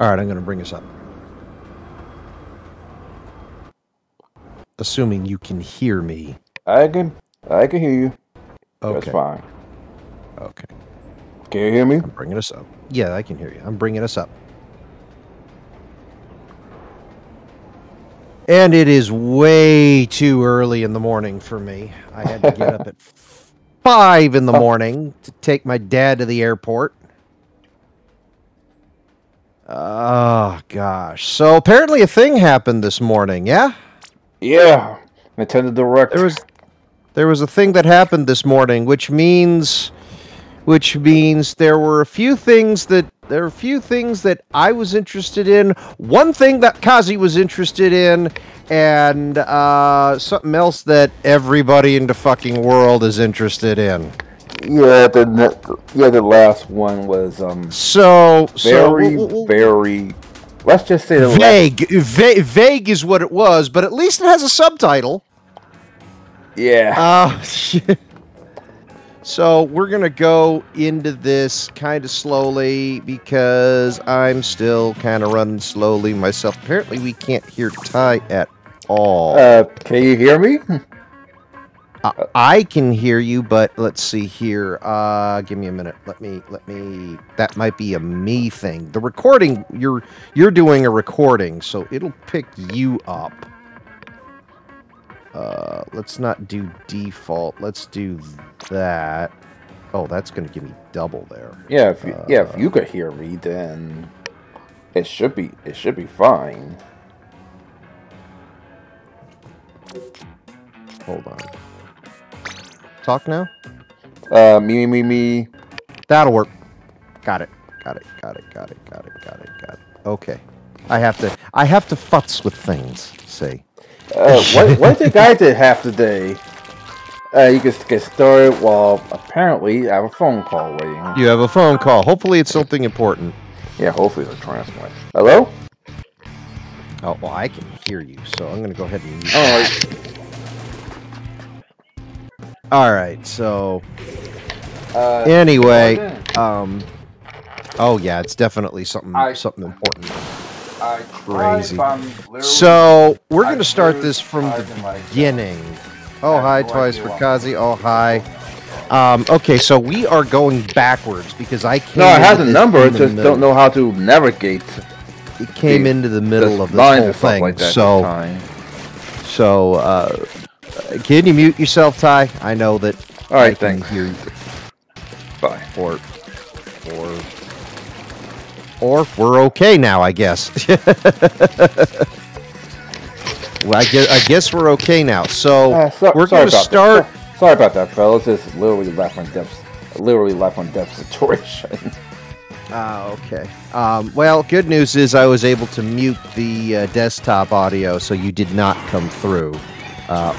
All right, I'm going to bring us up. Assuming you can hear me. I can hear you. Okay. That's fine. Okay. Can you hear me? I'm bringing us up. Yeah, I can hear you. I'm bringing us up. And it is way too early in the morning for me. I had to get up at 5 in the morning to take my dad to the airport. Oh, gosh. So apparently a thing happened this morning, yeah? Yeah. Nintendo Direct. There was a thing that happened this morning, which means there were a few things that I was interested in, one thing that Kazi was interested in, and something else that everybody in the fucking world is interested in. Yeah, the last one was very. Let's just say vague. Vague is what it was, but at least it has a subtitle. Yeah. So we're going to go into this kind of slowly because I'm still kind of running slowly myself. Apparently we can't hear Ty at all. Can you hear me? I can hear you, but let's see here. Give me a minute. Let me that might be a me thing. The recording, you're doing a recording, so it'll pick you up. Let's not do default. Let's do that. Oh, that's going to give me double there. Yeah, if you could hear me, then it should be fine. Hold on. Talk now? Me. That'll work. Got it. Okay. I have to futz with things, see. What did I did half the day? You can get started while apparently I have a phone call waiting. You have a phone call. Hopefully it's something important. Yeah, hopefully it's a transplant. Hello? Oh, well, I can hear you, so I'm going to go ahead and mute. All right, so anyway, oh yeah, it's definitely something important. Crazy. So we're going to start this from the beginning. Oh, hi, Twice for Kazi. Oh, hi. Okay, so we are going backwards because I can't. No, I have the number. I just don't know how to navigate. It came into the middle of this whole thing. Like that so, can you mute yourself, Ty? I know that. All right, thanks. Hear you. Bye. Or we're okay now, I guess. Well, I guess we're okay now. So we're going to start. Sorry about that, fellas. It's literally life on death situation. Okay. Well, good news is I was able to mute the desktop audio, so you did not come through.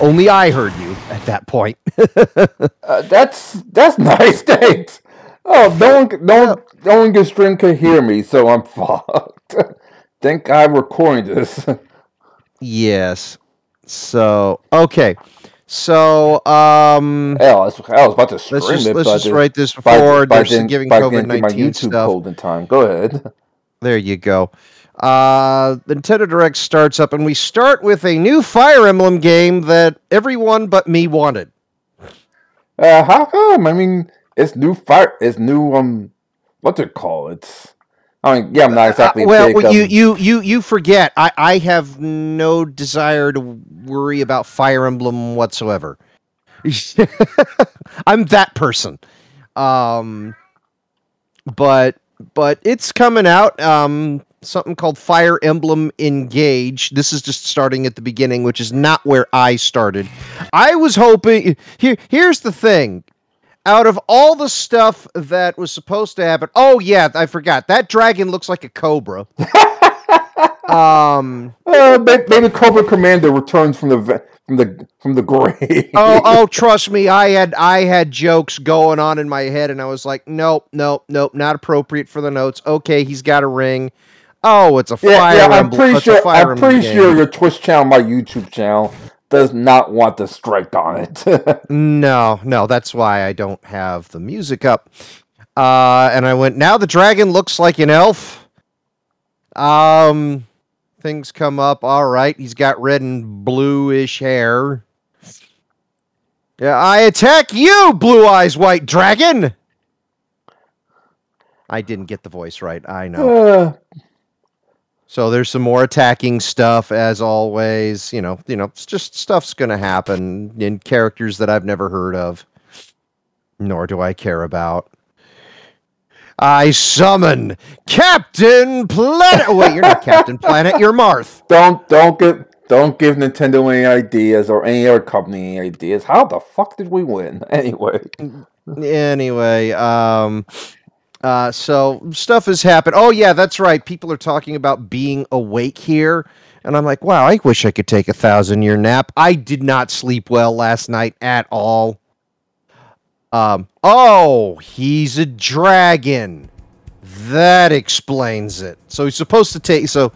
Only I heard you at that point. That's nice, thanks. Oh, no one in the stream could hear me, so I'm fucked. Thank God I'm recording this. Yes. So, okay. So, hell, I was about to stream let's just write this forward. There's some giving COVID-19 stuff. Cold in time. Go ahead. There you go. Nintendo Direct starts up, and we start with a new Fire Emblem game that everyone but me wanted. How come? I mean, it's new what to call it? I mean, yeah, I'm not exactly big. You forget. I have no desire to worry about Fire Emblem whatsoever. I'm that person. But it's coming out. Something called Fire Emblem Engage. This is just starting at the beginning, which is not where I started. I was hoping. Here's the thing. Out of all the stuff that was supposed to happen, oh yeah, I forgot. That dragon looks like a cobra. Maybe Cobra Commander returns from the grave. oh, trust me, I had jokes going on in my head, and I was like, nope, not appropriate for the notes. Okay, he's got a ring. Oh, it's a Fire Emblem. I'm pretty sure your Twitch channel, my YouTube channel, does not want the strike on it. No, that's why I don't have the music up. And I went, now the dragon looks like an elf. Things come up. All right, he's got red and bluish hair. Yeah, I attack you, Blue Eyes White Dragon. I didn't get the voice right. I know. So there's some more attacking stuff as always. You know, it's just stuff's gonna happen in characters that I've never heard of, nor do I care about. I summon Captain Planet. Oh, wait, you're not Captain Planet. You're Marth. Don't give Nintendo any ideas or any other company any ideas. How the fuck did we win anyway? So stuff has happened. Oh yeah, that's right. People are talking about being awake here, and I'm like, wow, I wish I could take a 1,000-year nap. I did not sleep well last night at all. Oh, he's a dragon. That explains it. So he's supposed to take. So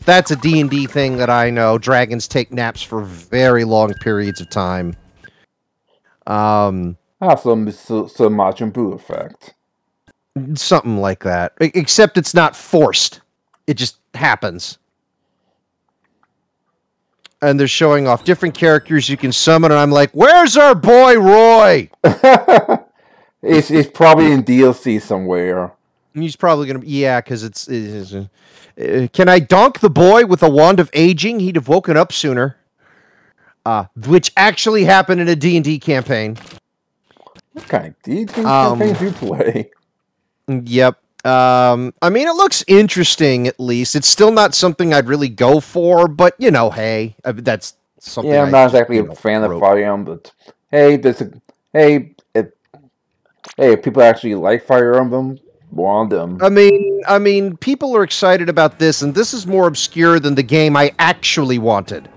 that's a D&D thing that I know. Dragons take naps for very long periods of time. Some Majin Buu effect. Something like that. Except it's not forced. It just happens. And they're showing off different characters you can summon, and I'm like, where's our boy Roy? He's probably in DLC somewhere. He's probably going to... Yeah, because it's can I donk the boy with a wand of aging? He'd have woken up sooner. Which actually happened in a D&D campaign. What kind of D&D campaign do you play? Yep. I mean, it looks interesting, at least. It's still not something I'd really go for, but, you know, hey, that's something. Yeah, I'm not exactly a fan of Fire Emblem, but hey, if people actually like Fire Emblem, more on them. I mean, people are excited about this, and this is more obscure than the game I actually wanted.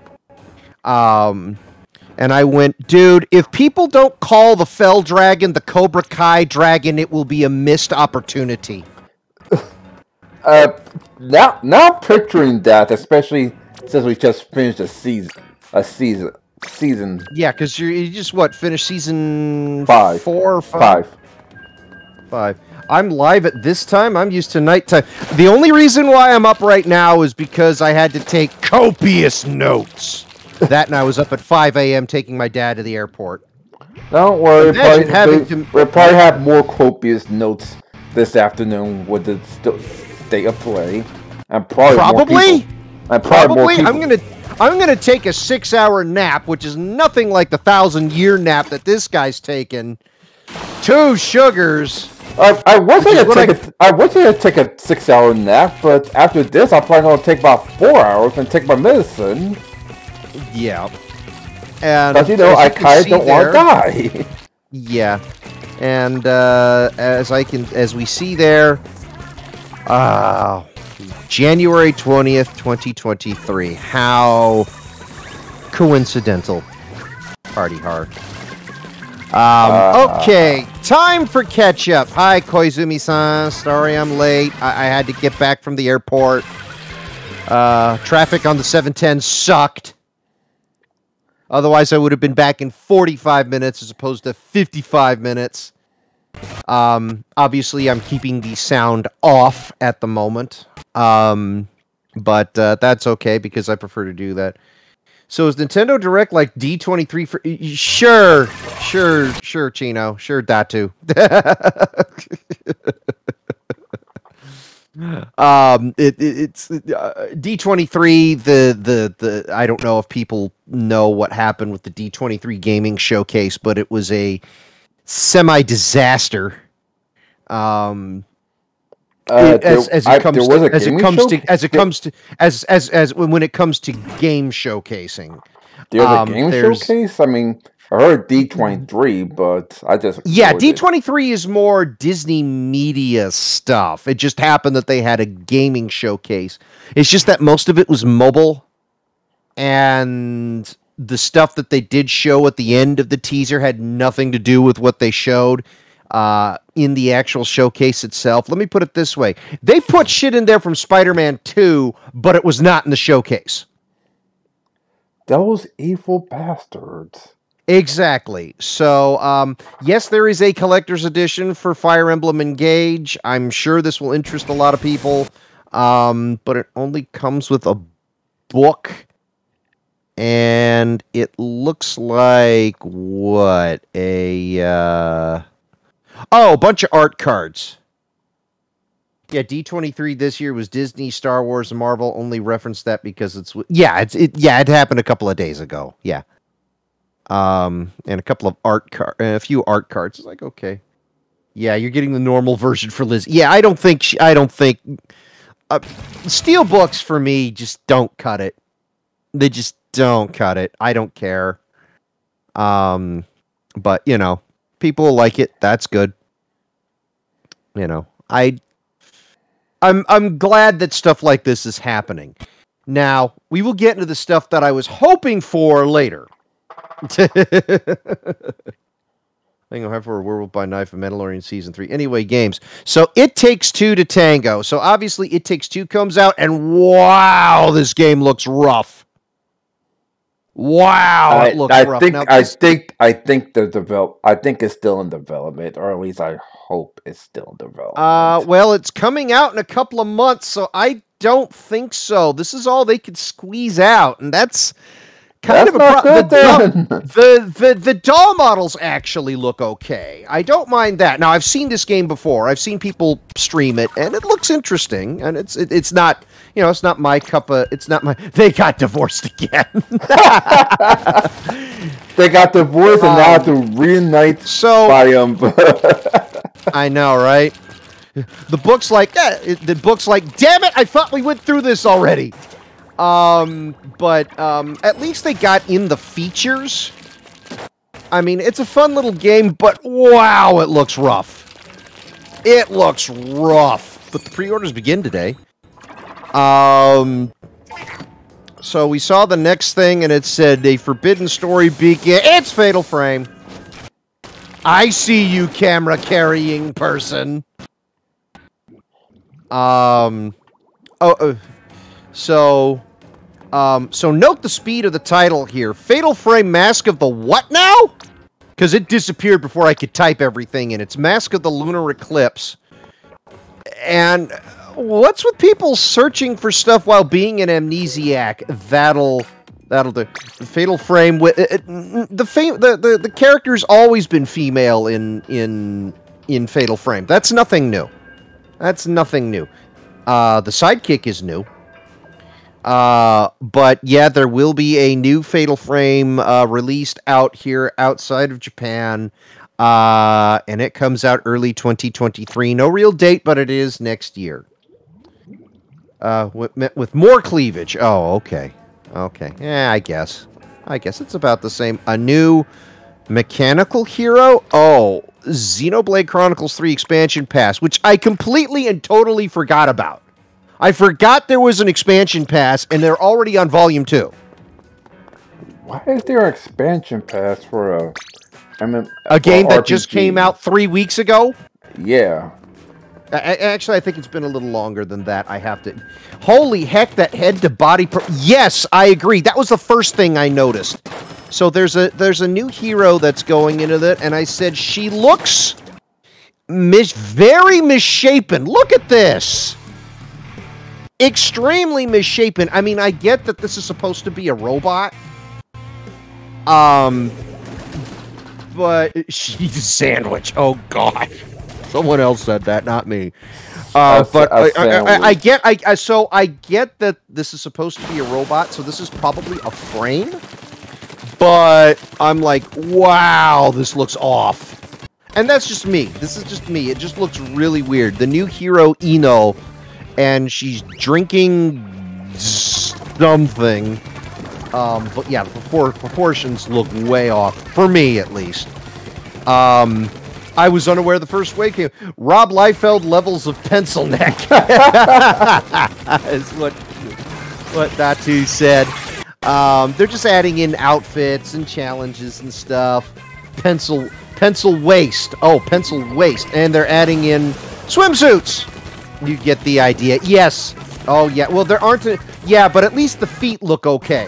And I went, dude, if people don't call the Fell Dragon the Cobra Kai Dragon, it will be a missed opportunity. Now picturing that, especially since we just finished a season. Yeah, because you just finished season 5. 4 or 5? 5. I'm live at this time. I'm used to nighttime. The only reason why I'm up right now is because I had to take copious notes. That and I was up at 5 a.m. taking my dad to the airport. Don't worry, we'll probably have more copious notes this afternoon with the state of play. And probably. I'm gonna take a 6-hour nap, which is nothing like the 1,000-year nap that this guy's taken. 2 sugars. I was gonna take a 6-hour nap, but after this, I'm probably gonna take about 4 hours and take my medicine. Yeah, and but you know, I kind of don't want to die. Yeah, and as we see there, January 20th, 2023. How coincidental. Party hard. Okay, time for catch up. Hi, Koizumi-san. Sorry I'm late. I had to get back from the airport. Traffic on the 710 sucked. Otherwise, I would have been back in 45 minutes as opposed to 55 minutes. Obviously, I'm keeping the sound off at the moment. But that's okay because I prefer to do that. So is Nintendo Direct like D23 for... Sure, Chino. Sure, Datu. It's D23, the I don't know if people know what happened with the D23 gaming showcase, but it was a semi-disaster. When it comes to game showcasing. There's a game showcase? I mean, I heard D23, but I just... Yeah, D23 is more Disney media stuff. It just happened that they had a gaming showcase. It's just that most of it was mobile, and the stuff that they did show at the end of the teaser had nothing to do with what they showed in the actual showcase itself. Let me put it this way. They put shit in there from Spider-Man 2, but it was not in the showcase. Those evil bastards. Exactly. So, yes, there is a collector's edition for Fire Emblem Engage. I'm sure this will interest a lot of people. But it only comes with a book, and it looks like what a bunch of art cards. Yeah, D23 this year was Disney, Star Wars, and Marvel. Only referenced that because it happened a couple of days ago. Yeah. And a couple of a few art cards. It's like, okay. Yeah, you're getting the normal version for Liz. Yeah, I don't think steel books for me just don't cut it. They just don't cut it. I don't care. But you know, people like it. That's good. You know, I'm glad that stuff like this is happening. Now, we will get into the stuff that I was hoping for later. I think I'll have for a Werewolf by Knife and Mandalorian Season 3. Anyway, games. So, It Takes Two to Tango. So, obviously, It Takes Two comes out, and wow, this game looks rough. Wow, it looks rough. I think it's still in development, or at least I hope it's still in development. Well, it's coming out in a couple of months, so I don't think so. This is all they could squeeze out, and that's kind of a problem. The doll models actually look okay. I don't mind that. Now, I've seen this game before. I've seen people stream it, and it looks interesting. And it's not, you know, it's not my cup of. It's not my. They got divorced again. They got divorced and now have to reunite. I know, right? The book's like, damn it! I thought we went through this already. But at least they got in the features. I mean, it's a fun little game, but wow, it looks rough. It looks rough. But the pre-orders begin today. So we saw the next thing, and it said, a forbidden story begin. It's Fatal Frame. I see you, camera-carrying person. So note the speed of the title here. Fatal Frame Mask of the what now? Because it disappeared before I could type everything in. It's Mask of the Lunar Eclipse. And what's with people searching for stuff while being an amnesiac? That'll do. Fatal Frame with the character's always been female in Fatal Frame. That's nothing new. That's nothing new. The sidekick is new. But yeah, there will be a new Fatal Frame released out here outside of Japan. And it comes out early 2023. No real date, but it is next year. With more cleavage. Oh, okay. Okay. Yeah, I guess it's about the same. A new mechanical hero? Oh, Xenoblade Chronicles 3 expansion pass, which I completely and totally forgot about. I forgot there was an expansion pass, and they're already on Volume 2. Why is there an expansion pass for a game that just came out 3 weeks ago? Yeah. Actually, I think it's been a little longer than that. I have to... Holy heck, that head-to-body... Yes, I agree. That was the first thing I noticed. So there's a new hero that's going into that, and I said, she looks very misshapen. Look at this! Extremely misshapen. I mean, I get that this is supposed to be a robot. But she's a sandwich. Oh, God. Someone else said that, not me. But I get that this is supposed to be a robot, so this is probably a frame. But I'm like, wow, this looks off. And that's just me. This is just me. It just looks really weird. The new hero, Ino, and she's drinking something. But yeah, the proportions look way off. For me, at least. I was unaware the first wave came. Rob Liefeld levels of pencil neck. Is what Datu said. They're just adding in outfits and challenges and stuff. Pencil waist. Oh, pencil waist. And they're adding in swimsuits. You get the idea. Yes. Oh, yeah. Well, there aren't... Yeah, but at least the feet look okay.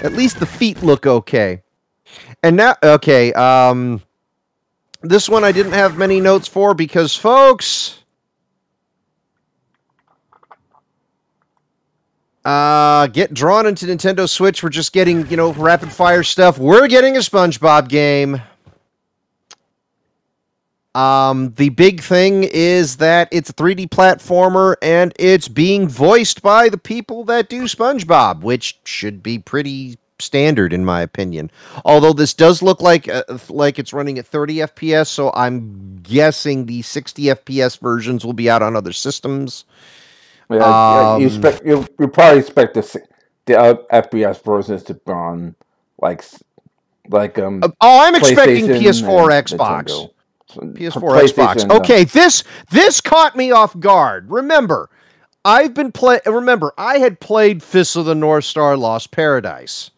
At least the feet look okay. And now... Okay, this one I didn't have many notes for because, folks... Get drawn into Nintendo Switch. We're just getting, rapid fire stuff. We're getting a SpongeBob game. The big thing is that it's a 3D platformer and it's being voiced by the people that do SpongeBob, which should be pretty standard in my opinion. Although this does look like it's running at 30 FPS, so I'm guessing the 60 FPS versions will be out on other systems. Yeah, you probably expect the FPS versions to be on I'm expecting PS4, Xbox. PS4, Xbox. Okay, this caught me off guard. Remember, I had played Fists of the North Star Lost Paradise.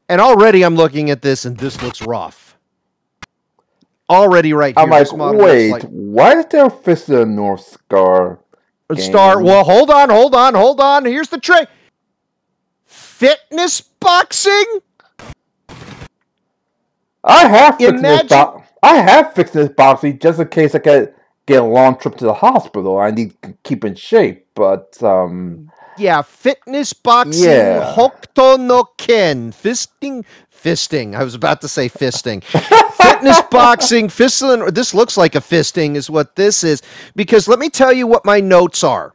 And already I'm looking at this and this looks rough. Already right here. I'm like, wait, why is there Fists of the North Star? Well, hold on. Here's the trick. Fitness boxing? I have fitness boxing just in case I get a long trip to the hospital. I need to keep in shape, but yeah, fitness boxing, Hokuto no Ken, fisting. I was about to say fisting. Fitness boxing, this looks like a fisting is what this is, because let me tell you what my notes are.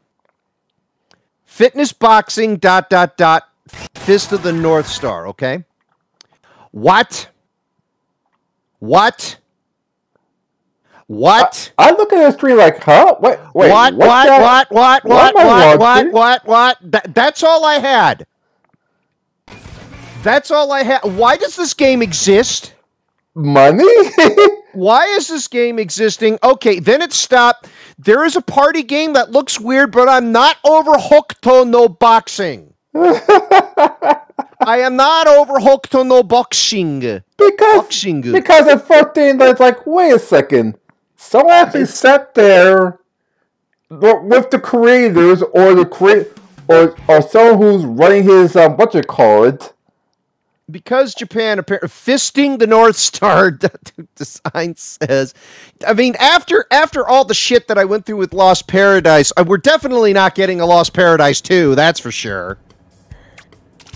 Fitness boxing, ... Fist of the North Star, okay? What? I look at the screen like, huh? Wait, what? That's all I had. Why does this game exist? Money? Why is this game existing? Okay, then it stopped. There is a party game that looks weird, but I'm not over Hokuto no boxing. I am not over Hokuto no boxing. Because at 14, that's like, wait a second. Someone actually sat there with the creators or someone who's running his because Japan apparently fisting the North Star design says. I mean, after all the shit that I went through with Lost Paradise, we're definitely not getting a Lost Paradise 2, that's for sure.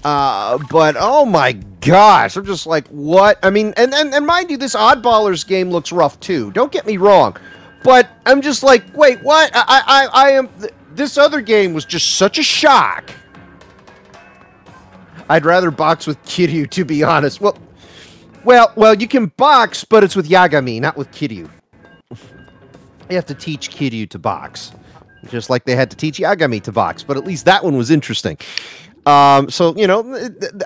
But oh my gosh, I'm just like, what? I mean, and mind you, this Oddballers game looks rough too. Don't get me wrong, but I'm just like, wait, what? I am. This other game was just such a shock. I'd rather box with Kiryu, to be honest. Well, you can box, but it's with Yagami, not with Kiryu. You have to teach Kiryu to box, just like they had to teach Yagami to box. But at least that one was interesting. So,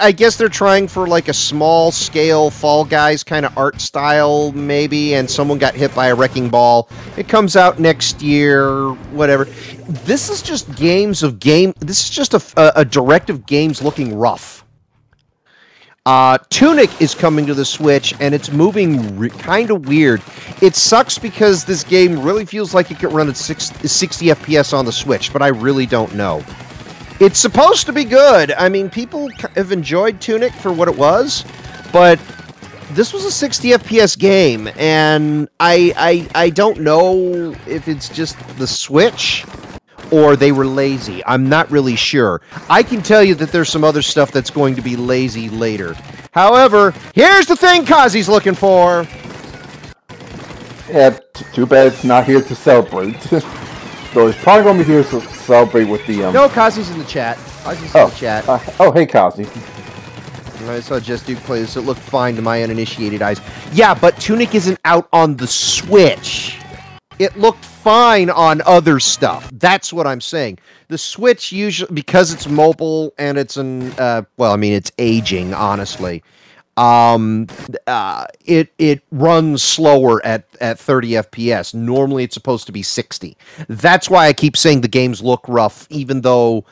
I guess they're trying for like a small scale Fall Guys kind of art style, maybe, and someone got hit by a wrecking ball. It comes out next year, whatever. This is just this is just a direct of games looking rough. Tunic is coming to the Switch, and it's moving kind of weird. It sucks because this game really feels like it could run at 60 FPS on the Switch, but I really don't know. It's supposed to be good. I mean, people have enjoyed Tunic for what it was, but this was a 60 FPS game, and I don't know if it's just the Switch or they were lazy. I'm not really sure. I can tell you that there's some other stuff that's going to be lazy later. However, here's the thing Kazi's looking for. Yeah, too bad it's not here to celebrate. So he's probably going to be here to celebrate with the... No, Kazi's in the chat. Kazi's in the chat. Hey, Kazi. I saw Just Duke play this. It looked fine to my uninitiated eyes. Yeah, but Tunic isn't out on the Switch. It looked fine on other stuff. That's what I'm saying. The Switch usually, because it's mobile and it's it's aging, honestly. It runs slower at 30 FPS. Normally it's supposed to be 60. That's why I keep saying the games look rough, even though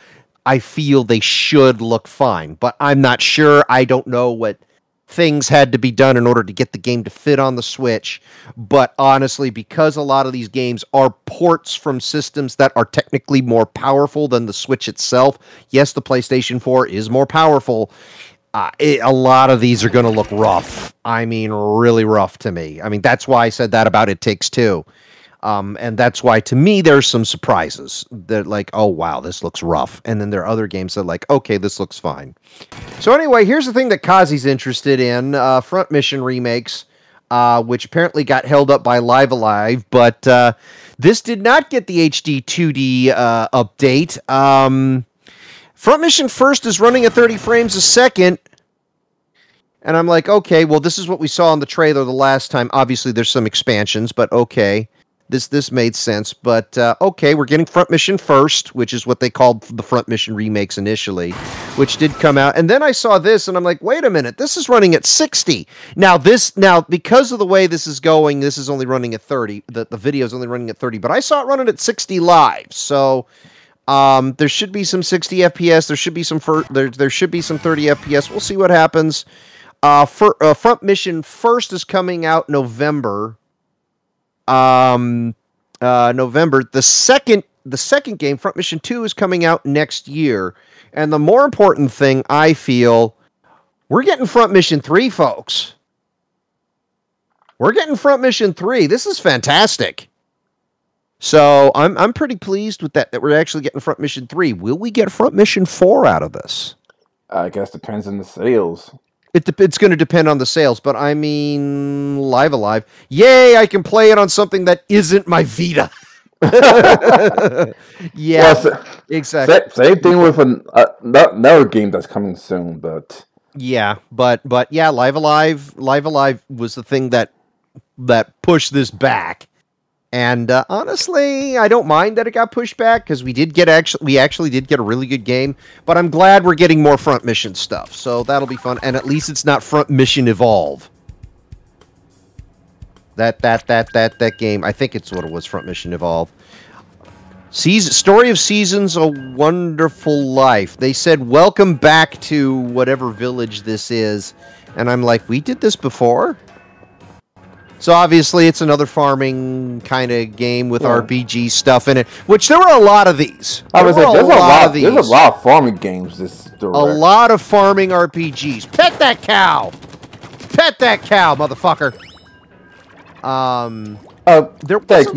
I feel they should look fine. But I'm not sure. I don't know what things had to be done in order to get the game to fit on the Switch. But honestly, because a lot of these games are ports from systems that are technically more powerful than the Switch itself, yes, the PlayStation 4 is more powerful. A lot of these are going to look rough. I mean, really rough to me. I mean, that's why I said that about It Takes Two. And that's why, to me, there's some surprises. They're like, oh, wow, this looks rough. And then there are other games that are like, okay, this looks fine. So anyway, here's the thing that Kazi's interested in. Front Mission remakes, which apparently got held up by Live Alive. But this did not get the HD 2D update. Front Mission First is running at 30 frames a second. And I'm like, okay, well, this is what we saw in the trailer the last time. Obviously, there's some expansions, but okay. This made sense, but okay, we're getting Front Mission First, which is what they called the Front Mission remakes initially, which did come out. And then I saw this, and I'm like, wait a minute, this is running at 60. Now, because of the way this is going, this is only running at 30. The video is only running at 30, but I saw it running at 60 live. So there should be some 60 FPS. There should be some there should be some 30 FPS. We'll see what happens. Front Mission First is coming out November. November. The second game, Front Mission 2, is coming out next year. And the more important thing, I feel, we're getting Front Mission 3, folks. We're getting Front Mission 3. This is fantastic. So I'm pretty pleased with that we're actually getting Front Mission 3. Will we get Front Mission 4 out of this? I guess depends on the sales. It's going to depend on the sales, but I mean, Live Alive. Yay, I can play it on something that isn't my Vita. Yeah, well, exactly. Same thing with another game that's coming soon, but... Yeah, but yeah, Live Alive was the thing that pushed this back. And honestly, I don't mind that it got pushed back because we actually did get a really good game. But I'm glad we're getting more Front Mission stuff, so that'll be fun. And at least it's not Front Mission Evolve. That game, I think it's what it was, Front Mission Evolve. Story of Seasons: A Wonderful Life. They said welcome back to whatever village this is, and I'm like, we did this before. So obviously it's another farming kind of game with RPG stuff in it, which there were a lot of these. There's a lot of farming games this direct. A lot of farming RPGs. Pet that cow! Pet that cow, motherfucker! Thanks.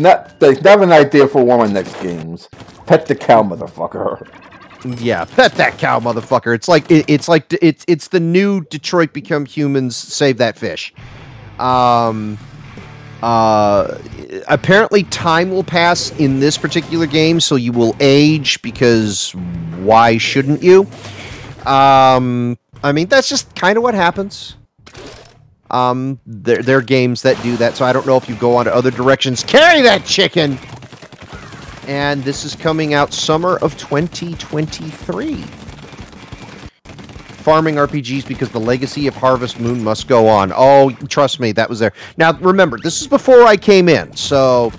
Have an idea for one of my next games. Pet the cow, motherfucker. Yeah, pet that cow, motherfucker. It's the new Detroit Become Humans, Save That Fish. Apparently time will pass in this particular game, so you will age, because why shouldn't you? I mean, that's just kind of what happens. There are games that do that, so I don't know if you go on to other directions. Carry that chicken! And this is coming out summer of 2023. Farming RPGs because the legacy of Harvest Moon must go on. Oh, trust me, that was there. Now, remember, this is before I came in, so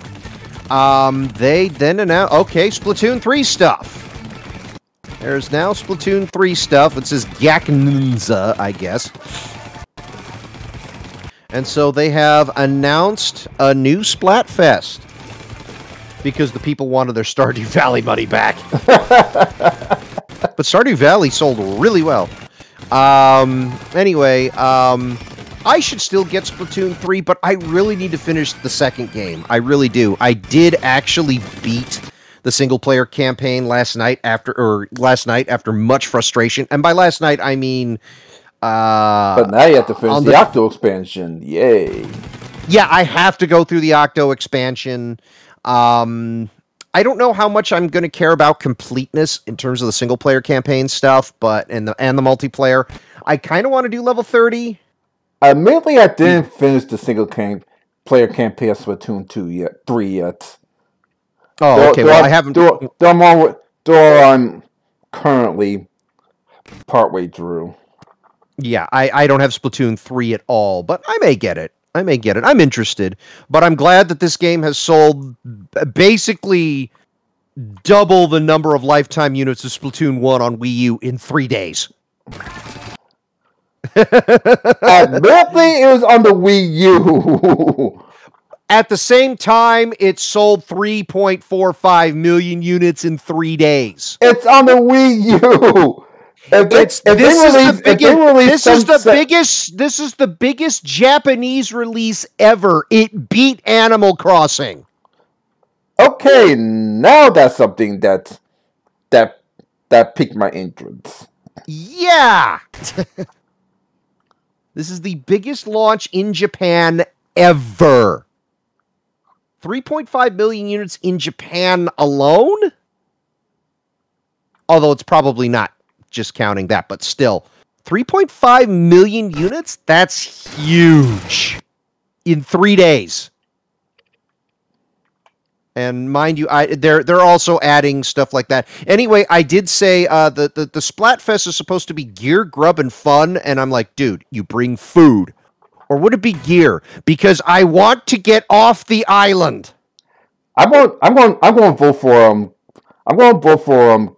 they then announced, okay, Splatoon 3 stuff. There's now Splatoon 3 stuff. It says Gaknunza, I guess. And so they have announced a new Splatfest because the people wanted their Stardew Valley money back. But Stardew Valley sold really well. Anyway, I should still get Splatoon 3, but I really need to finish the second game. I really do. I did actually beat the single-player campaign last night after much frustration. And by last night, I mean... but now you have to finish the Octo expansion. Yay. Yeah, I have to go through the Octo expansion. I don't know how much I'm going to care about completeness in terms of the single-player campaign stuff, but and the multiplayer. I kind of want to do level 30. Admittedly, I didn't finish the single-player campaign of Splatoon 3 yet. Oh, okay. Well, I haven't. I'm currently partway through. Yeah, I don't have Splatoon 3 at all, but I may get it. I'm interested, but I'm glad that this game has sold basically double the number of lifetime units of Splatoon 1 on Wii U in 3 days. Admittedly, it was on the Wii U. At the same time, it sold 3.45 million units in 3 days. It's on the Wii U. This is the biggest Japanese release ever. It beat Animal Crossing. Okay, now that's something that piqued my interest. Yeah! This is the biggest launch in Japan ever. 3.5 million units in Japan alone? Although it's probably not just counting that, but still. 3.5 million units? That's huge. In 3 days. And mind you, they're also adding stuff like that. Anyway, I did say the Splatfest is supposed to be gear, grub, and fun, and I'm like, dude, you bring food. Or would it be gear? Because I want to get off the island. I'm going to vote for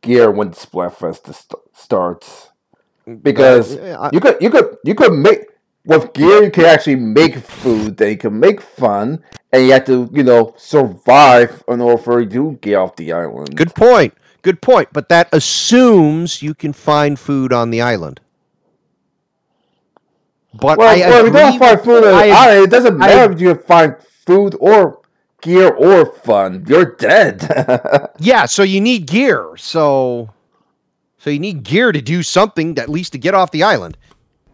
gear when the Splatfest starts, because you could make with gear. You can actually make food. That you can make fun, and you have to survive in order for you to get off the island. Good point. Good point. But that assumes you can find food on the island. But we don't find food on the island. It doesn't matter if you find food or gear or fun. You're dead. Yeah, so you need gear. So you need gear to do something, at least to get off the island.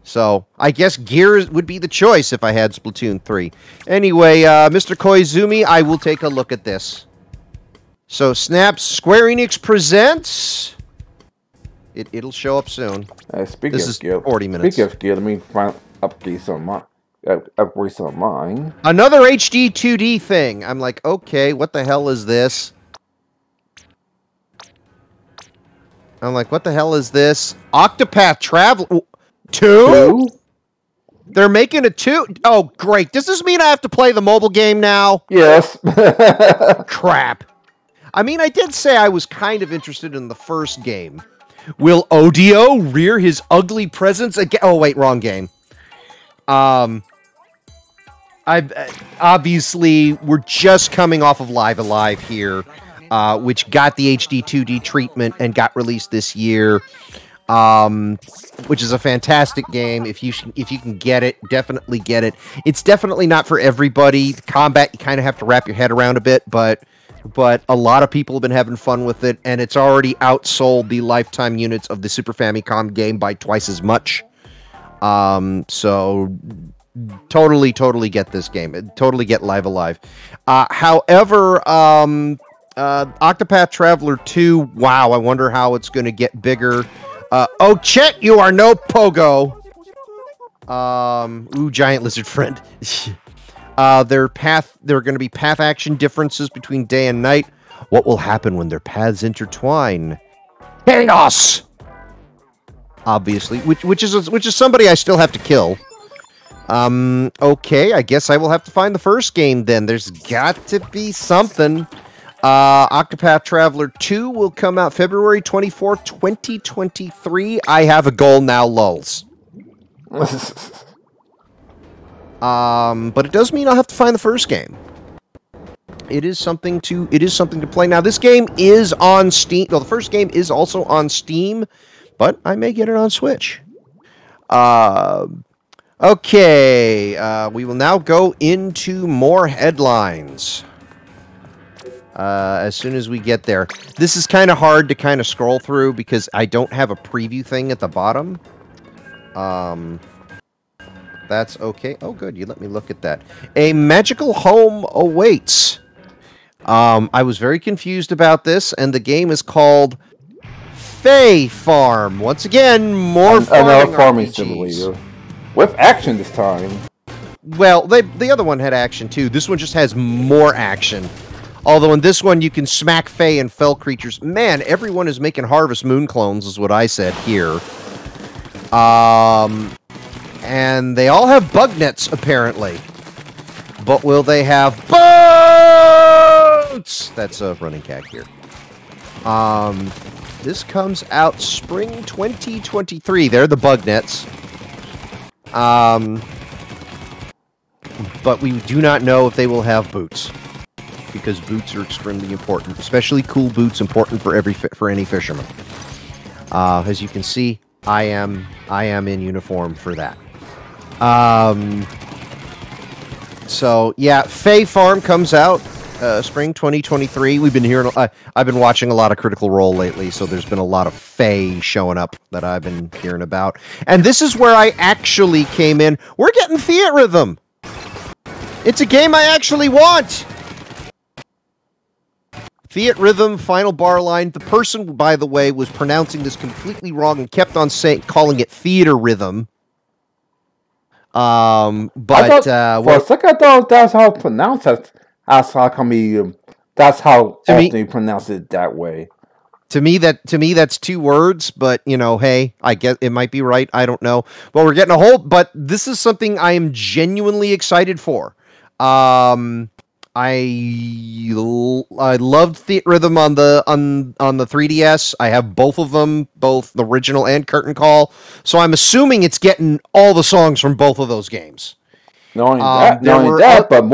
So I guess gear would be the choice if I had Splatoon 3. Anyway, Mr. Koizumi, I will take a look at this. So Snaps Square Enix presents. It'll show up soon. This is 40 minutes. Speaking of gear, let me upgrade some of mine. Another HD 2D thing. I'm like, okay, what the hell is this? I'm like, what the hell is this? Octopath Traveler 2? They're making a 2? Oh, great. Does this mean I have to play the mobile game now? Yes. Crap. I mean, I did say I was kind of interested in the first game. Will Odio rear his ugly presence again? Oh, wait, wrong game. Obviously, we're just coming off of Live Alive here, which got the HD 2D treatment and got released this year, which is a fantastic game. If you can get it, definitely get it. It's definitely not for everybody. The combat, you kind of have to wrap your head around a bit, but a lot of people have been having fun with it, and it's already outsold the lifetime units of the Super Famicom game by twice as much. So totally get this game. Totally get Live Alive. However, Octopath Traveler 2, wow, I wonder how it's going to get bigger. Oh, Chet, you are no pogo. Ooh, giant lizard friend. There are going to be path action differences between day and night. What will happen when their paths intertwine? Chaos! Obviously, which is somebody I still have to kill. Okay, I guess I will have to find the first game then. There's got to be something. Octopath Traveler 2 will come out February 24th, 2023. I have a goal now, lulz. But it does mean I'll have to find the first game. It is something to play. Now, this game is on Steam. Well, the first game is also on Steam, but I may get it on Switch. Okay, we will now go into more headlines. As soon as we get there. This is kind of hard to kind of scroll through because I don't have a preview thing at the bottom. That's okay. Oh, good. You let me look at that. A magical home awaits. I was very confused about this, and the game is called Fae Farm. Once again, more farming simulator. With action this time. Well, the other one had action too. This one just has more action. Although in this one you can smack Fae and fell creatures. Man, everyone is making Harvest Moon clones, is what I said here. And they all have bug nets, apparently. But will they have boats? That's a running gag here. This comes out spring 2023. They're the bug nets. But we do not know if they will have boots. Because boots are extremely important. Especially cool boots, important for any fisherman. As you can see, I am in uniform for that. So, yeah, Fae Farm comes out spring 2023. We've been hearing. I've been watching a lot of Critical Role lately, so there's been a lot of Faye showing up that I've been hearing about. And this is where I actually came in. We're getting Theatrhythm. It's a game I actually want. Theatrhythm, final bar line. The person, by the way, was pronouncing this completely wrong and kept on calling it Theater Rhythm. For a second, I thought that's how it's pronounced. That's how often you pronounce it that way. To me, that's two words. But hey, I guess it might be right. I don't know. But we're getting a whole. But this is something I am genuinely excited for. I loved Theatrhythm on the 3DS. I have both of them, both the original and Curtain Call. So I'm assuming it's getting all the songs from both of those games. Not only that, but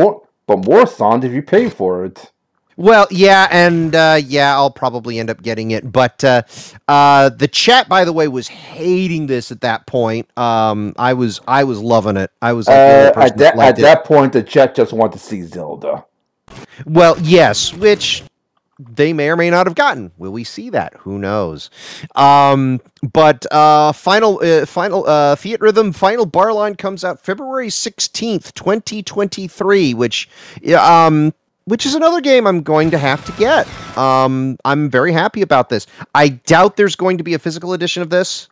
more songs if you pay for it. Well, yeah, and I'll probably end up getting it. But the chat, by the way, was hating this at that point. I was loving it. I was like, at that point, the chat just wanted to see Zelda. Well, yes, which they may or may not have gotten. Will we see that? Who knows? But final Theatrhythm final bar line comes out February 16th, 2023, which is another game I'm going to have to get. I'm very happy about this. I doubt there's going to be a physical edition of this.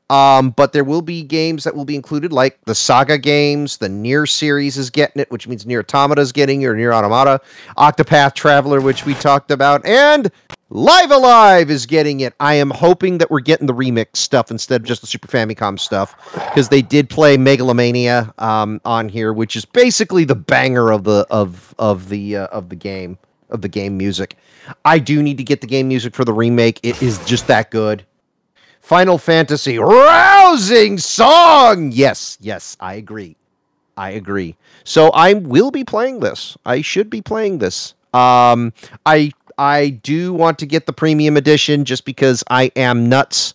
But there will be games that will be included, like the Saga games. The Nier series is getting it, which means Nier Automata is getting it, or Nier Automata. Octopath Traveler, which we talked about, and Live Alive is getting it. I am hoping that we're getting the remix stuff instead of just the Super Famicom stuff, because they did play Megalomania on here, which is basically the banger of the game music. I do need to get the game music for the remake. It is just that good. Final Fantasy, rousing song! Yes, I agree. So I will be playing this. I should be playing this. I do want to get the premium edition just because I am nuts.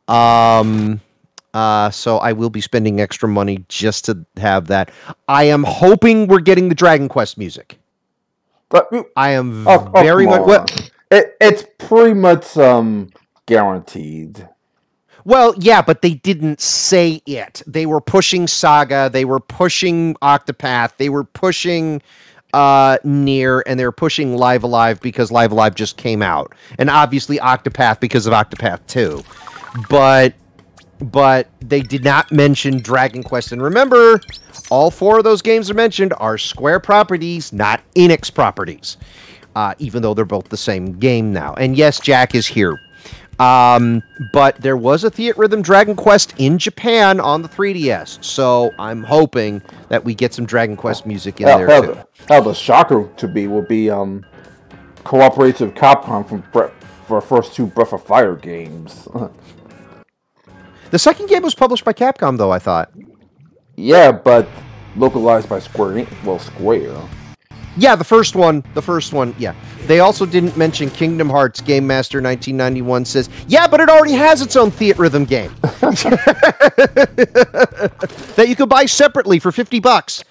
So I will be spending extra money just to have that. I am hoping we're getting the Dragon Quest music. But I am very much... Well, it's pretty much guaranteed. Well, yeah, but they didn't say it. They were pushing Saga, they were pushing Octopath, they were pushing Nier, and they were pushing Live Alive because Live Alive just came out. And obviously Octopath because of Octopath 2. But they did not mention Dragon Quest. And remember, all four of those games are mentioned are Square properties, not Enix properties. Even though they're both the same game now. And yes, Jack is here. But there was a Theatrhythm Dragon Quest in Japan on the 3DS, so I'm hoping that we get some Dragon Quest music in there too. How the shocker to be will be cooperative Capcom for first two Breath of Fire games. The second game was published by Capcom, though, I thought. Yeah, but localized by Square. Yeah, the first one, yeah. They also didn't mention Kingdom Hearts. Game Master 1991 says, yeah, but it already has its own Theatrhythm game. That you could buy separately for $50.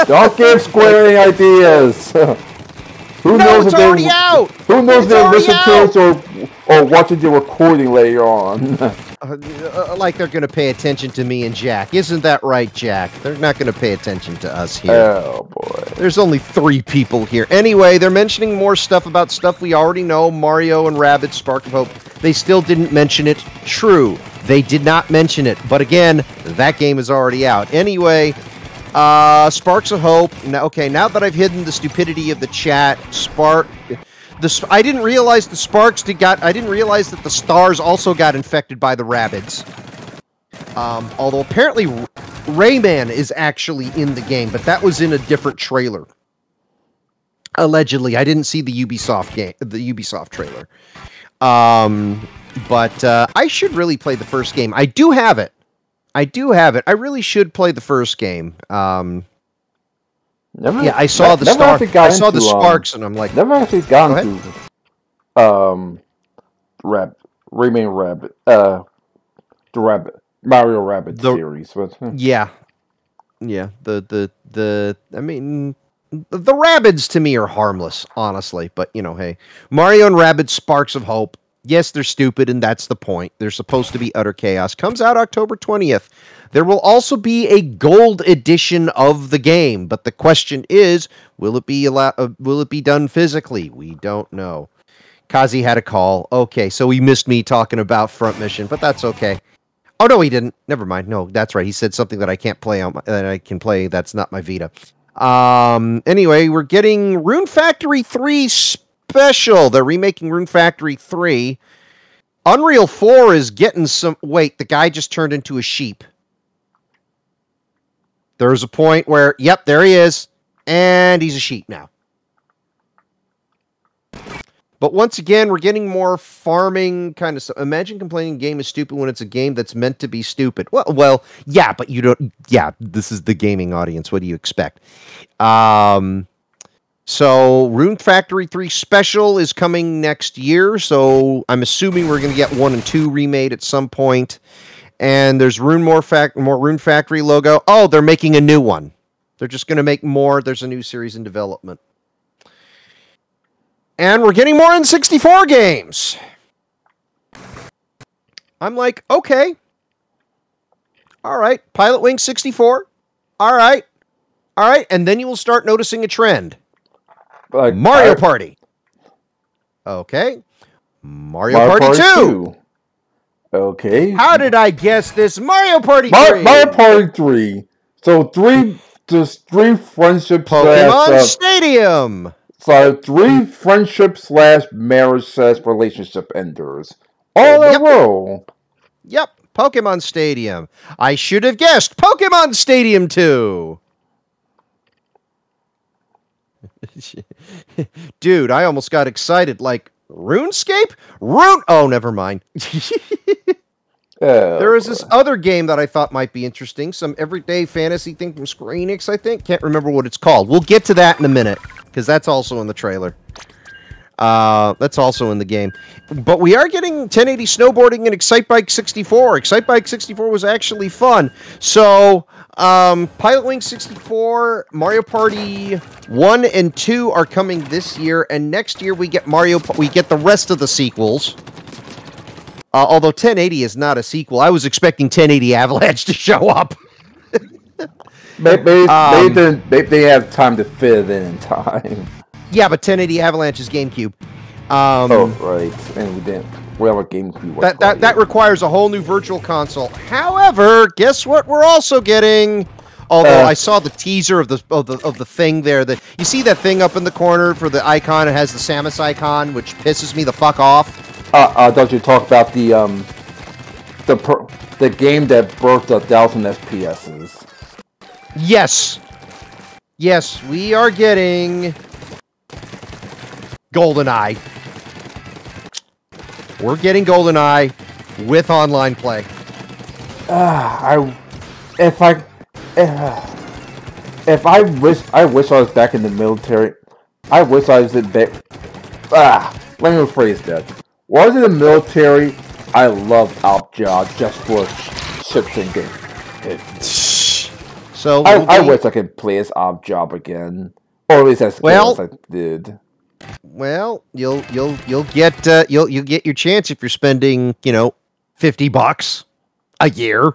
Don't give Square any ideas. Who knows it's already out! Who knows if they're listening to us or watching the recording later on. Like they're going to pay attention to me and Jack. Isn't that right, Jack? They're not going to pay attention to us here. Oh, boy. There's only 3 people here. Anyway, they're mentioning more stuff about stuff we already know. Mario and Rabbids Spark of Hope. They still didn't mention it. True. They did not mention it. But again, that game is already out. Anyway, Sparks of Hope. Now that I've hidden the stupidity of the chat, I didn't realize the Sparks I didn't realize that the stars also got infected by the Rabbids. Although apparently Rayman is actually in the game, but that was in a different trailer. Allegedly, I didn't see the Ubisoft trailer. But I should really play the first game. I do have it. I really should play the first game. I saw the Sparks, and I'm like, never actually gotten to Rayman Rabbit, the Mario Rabbids series. But, yeah. I mean, The Rabbids to me are harmless, honestly. But, you know, hey. Mario and Rabbids Sparks of Hope. Yes, they're stupid, and that's the point. They're supposed to be utter chaos. Comes out October 20th. There will also be a gold edition of the game, but the question is, will it be done physically? We don't know. Kazi had a call. Okay, so he missed me talking about Front Mission, but that's okay. Oh no, he didn't. Never mind. No, that's right. He said something that I can't play that I can play. That's not my Vita. Anyway, we're getting Rune Factory 3 Special. They're remaking Rune Factory 3. Unreal 4 is getting some... Wait, the guy just turned into a sheep. There's a point where, yep, there he is. And he's a sheep now. But once again, we're getting more farming kind of stuff. Imagine complaining a game is stupid when it's a game that's meant to be stupid. Well, yeah, but you don't... Yeah, this is the gaming audience. What do you expect? So, Rune Factory 3 Special is coming next year, so I'm assuming we're going to get 1 and 2 remade at some point. And there's more Rune Factory logo. Oh, they're making a new one. They're just going to make more. There's a new series in development. And we're getting more N64 games. I'm like, okay. All right. Pilot Wing 64. All right. All right. And then you will start noticing a trend. Like Mario Party. Okay. Mario Party 2. Okay. How did I guess this? Mario Party 3. Mario Party 3. So three friendship Pokemon Stadium. So 3 friendship / marriage / relationship enders. All in a row. Yep. Pokemon Stadium. I should have guessed Pokemon Stadium 2. Dude, I almost got excited. Like, RuneScape? Oh, never mind. There was this other game that I thought might be interesting. Some everyday fantasy thing from Square Enix, I think. Can't remember what it's called. We'll get to that in a minute, because that's also in the trailer. That's also in the game. But we are getting 1080 snowboarding and Excitebike 64. Excitebike 64 was actually fun. So, Pilot Wing 64, Mario Party 1 and 2 are coming this year, and next year we get the rest of the sequels. Although 1080 is not a sequel. I was expecting 1080 Avalanche to show up. Maybe they have time to fit it in time. Yeah, but 1080 Avalanche is GameCube. Oh, right. And we didn't. We have a GameCube. That requires a whole new virtual console. However, guess what we're also getting? Although I saw the teaser of the thing there. You see that thing up in the corner for the icon? It has the Samus icon, which pisses me the fuck off. Don't you talk about the game that broke 1,000 FPSs? Yes. Yes, we are getting GoldenEye. We're getting GoldenEye with online play. I wish I was back in the military. I wish I was in back. Let me rephrase that. When I was in the military, I loved Outjob just for ships and games. So I wish I could play as Outjob again, or at least as well as I did. Well, you'll get your chance if you're spending $50 a year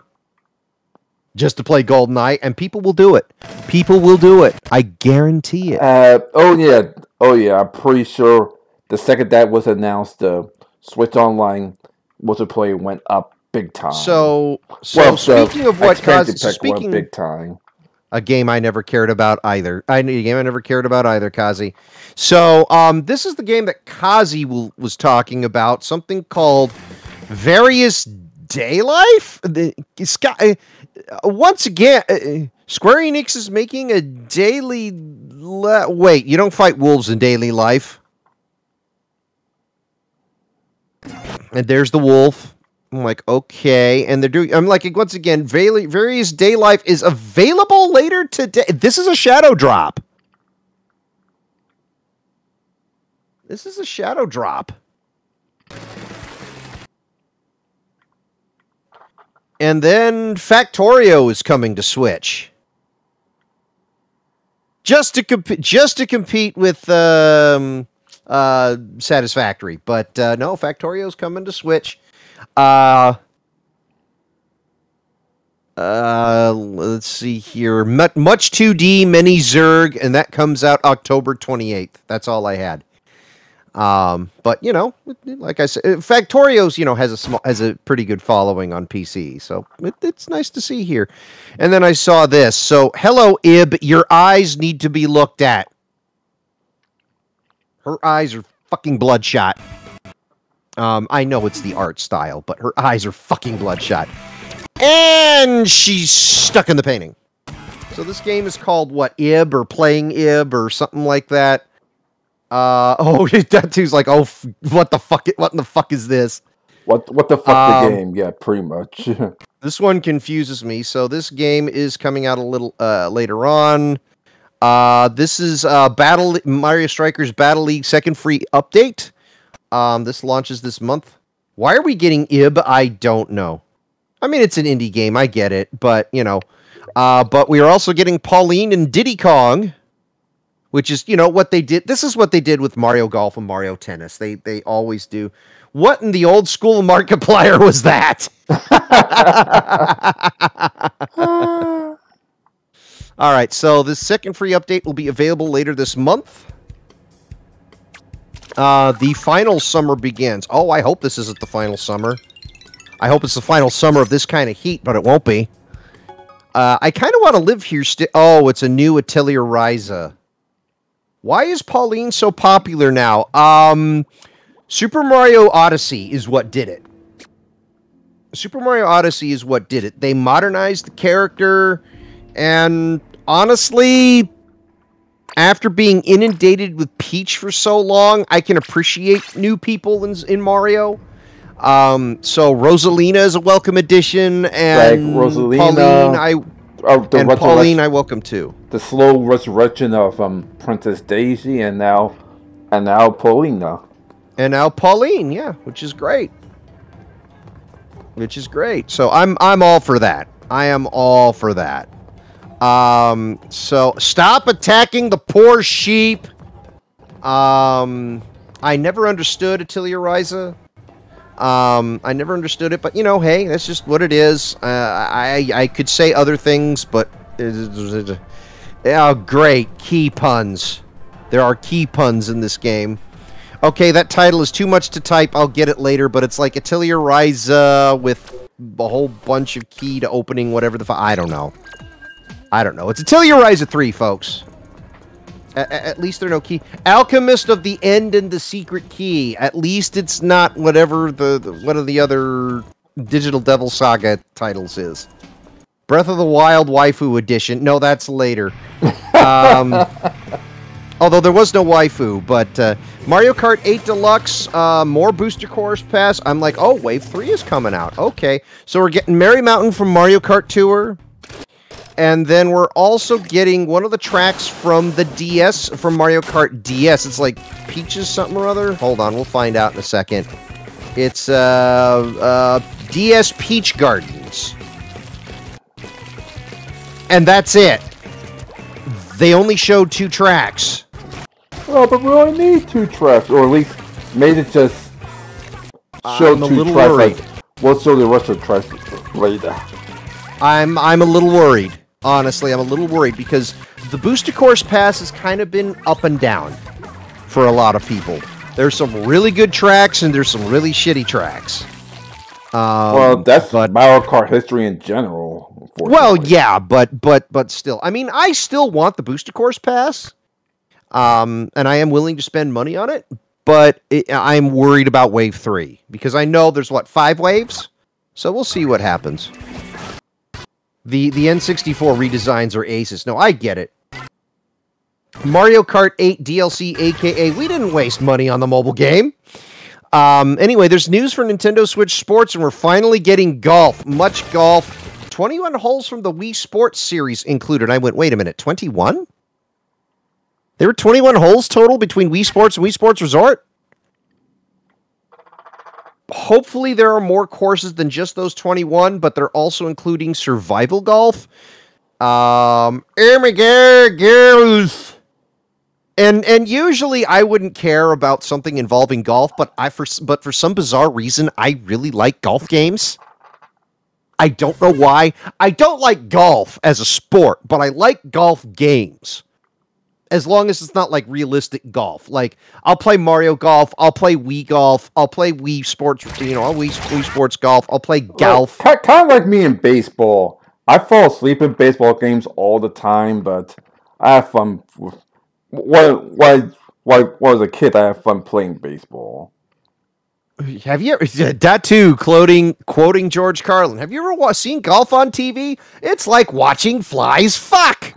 just to play GoldenEye, and people will do it. People will do it. I guarantee it. Oh yeah. I'm pretty sure the second that was announced, the Switch Online multiplayer went up big time. So speaking of what caused big time. A game I never cared about either. Kazi. So, this is the game that Kazi was talking about. Something called Various Daylife? Once again, Square Enix is making a daily... Wait, you don't fight wolves in daily life. And there's the wolf. I'm like, okay. And they're doing... I'm like, once again, Various Day Life is available later today. This is a shadow drop. This is a shadow drop. And then Factorio is coming to Switch. just to compete with Satisfactory. But no, Factorio's coming to Switch. Let's see here. Much 2D Mini Zerg, and that comes out October 28th. That's all I had. But you know, like I said, Factorio's has a pretty good following on PC, so it's nice to see here. And then I saw this. So, hello, Ib. Your eyes need to be looked at. Her eyes are fucking bloodshot. I know it's the art style, but her eyes are fucking bloodshot. And she's stuck in the painting. So this game is called, what, Ib, or Playing Ib, or something like that. Oh, that dude's like, oh, what the fuck is this? What the fuck the game? Yeah, pretty much. This one confuses me. So this game is coming out a little later on. This is Mario Strikers Battle League second free update. This launches this month. Why are we getting Ib? I don't know. I mean, it's an indie game. I get it. But, you know. But we are also getting Pauline and Diddy Kong, which is, you know, what they did. This is what they did with Mario Golf and Mario Tennis. They always do. What in the old school Markiplier was that? All right, so the second free update will be available later this month. The final summer begins. Oh, I hope this isn't the final summer. I hope it's the final summer of this kind of heat, but it won't be. I kind of want to live here still. Oh, it's a new Atelier Ryza. Why is Pauline so popular now? Super Mario Odyssey is what did it. Super Mario Odyssey is what did it. They modernized the character, and honestly, after being inundated with Peach for so long, I can appreciate new people in Mario. So Rosalina is a welcome addition, and like Rosalina, Pauline I welcome too. The slow resurrection of Princess Daisy, and now Paulina. And now Pauline, yeah, which is great. Which is great. So I'm all for that. I am all for that. So stop attacking the poor sheep. I never understood Atelier Ryza. I never understood it, but you know, hey, that's just what it is. I could say other things, but oh, great key puns. There are key puns in this game. Okay, that title is too much to type. I'll get it later, but it's like Atelier Ryza with a whole bunch of key to opening whatever the I don't know. I don't know. It's Atelier Ryza 3, folks. At least there are no key. Alchemist of the End and the Secret Key. At least it's not whatever one of the other Digital Devil Saga titles is. Breath of the Wild Waifu Edition. No, that's later. Although there was no waifu, but Mario Kart 8 Deluxe, more Booster Course Pass. I'm like, oh, Wave 3 is coming out. Okay, so we're getting Merry Mountain from Mario Kart Tour. And then we're also getting one of the tracks from the DS, from Mario Kart DS. It's like Peaches something or other. Hold on, we'll find out in a second. It's DS Peach Gardens. And that's it. They only showed 2 tracks. Well, but we only need 2 tracks, or at least made it just show 2 tracks. Like, we'll show the rest of the tracks later. I'm a little worried. Honestly, I'm a little worried because the Booster Course Pass has kind of been up and down for a lot of people. There's some really good tracks and there's some really shitty tracks. Well, that's Mario Kart history in general. Well, yeah, but still. I mean, I still want the Booster Course Pass. And I am willing to spend money on it, but I'm worried about Wave 3 because I know there's, 5 waves? So we'll see what happens. The N64 redesigns are aces. No, I get it. Mario Kart 8 DLC, a.k.a. we didn't waste money on the mobile game. Anyway, there's news for Nintendo Switch Sports, and we're finally getting golf. Much golf. 21 holes from the Wii Sports series included. I went, wait a minute, 21? There were 21 holes total between Wii Sports and Wii Sports Resort? Hopefully there are more courses than just those 21, but they're also including survival golf. Oh my God, girls. And usually I wouldn't care about something involving golf, but for some bizarre reason, I really like golf games. I don't know why. I don't like golf as a sport, but I like golf games. As long as it's not like realistic golf. Like, I'll play Mario Golf, I'll play Wii Golf, I'll play Wii Sports, Wii Sports Golf, I'll play golf. Kind of like me in baseball. I fall asleep in baseball games all the time, but I have fun. When I was a kid, I have fun playing baseball. Have you ever, that too, quoting George Carlin, have you ever seen golf on TV? It's like watching flies fuck.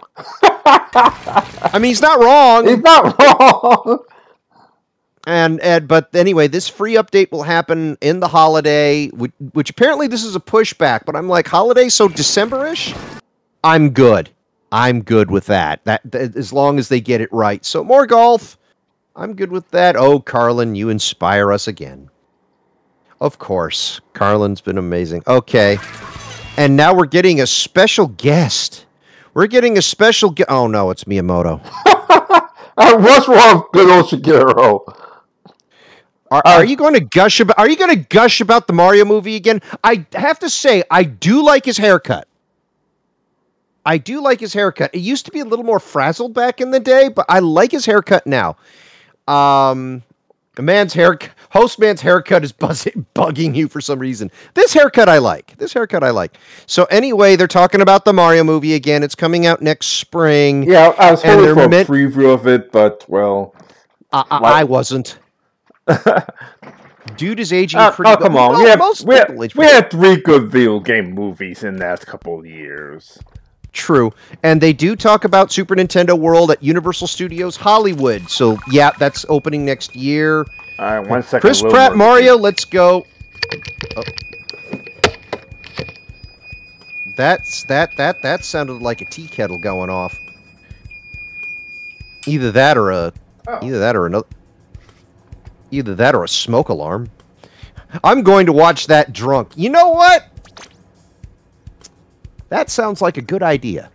I mean, he's not wrong. He's not wrong. But anyway, this free update will happen in the holiday, which apparently this is a pushback, but I'm like, holiday, so December-ish? I'm good. I'm good with that. That as long as they get it right. So more golf. I'm good with that. Oh, Carlin, you inspire us again. Of course. Carlin's been amazing. Okay. And now we're getting a special guest. We're getting a special guest. Oh, no, it's Miyamoto. What's wrong with good old Shigeru? Are you going to gush about? Are you going to gush about the Mario movie again? I have to say, I do like his haircut. I do like his haircut. It used to be a little more frazzled back in the day, but I like his haircut now. Host man's haircut is bugging you for some reason. This haircut I like. So anyway, they're talking about the Mario movie again. It's coming out next spring. Yeah, I was hoping for a preview of it, but well, I wasn't. Dude is aging pretty good. Come on. Well, we had 3 good video game movies in the last couple of years. True. And they do talk about Super Nintendo World at Universal Studios Hollywood. So, yeah, that's opening next year. All right, 1 second. Chris Pratt, Mario, let's go. Oh. That sounded like a tea kettle going off. Either that or a smoke alarm. I'm going to watch that drunk. You know what? That sounds like a good idea.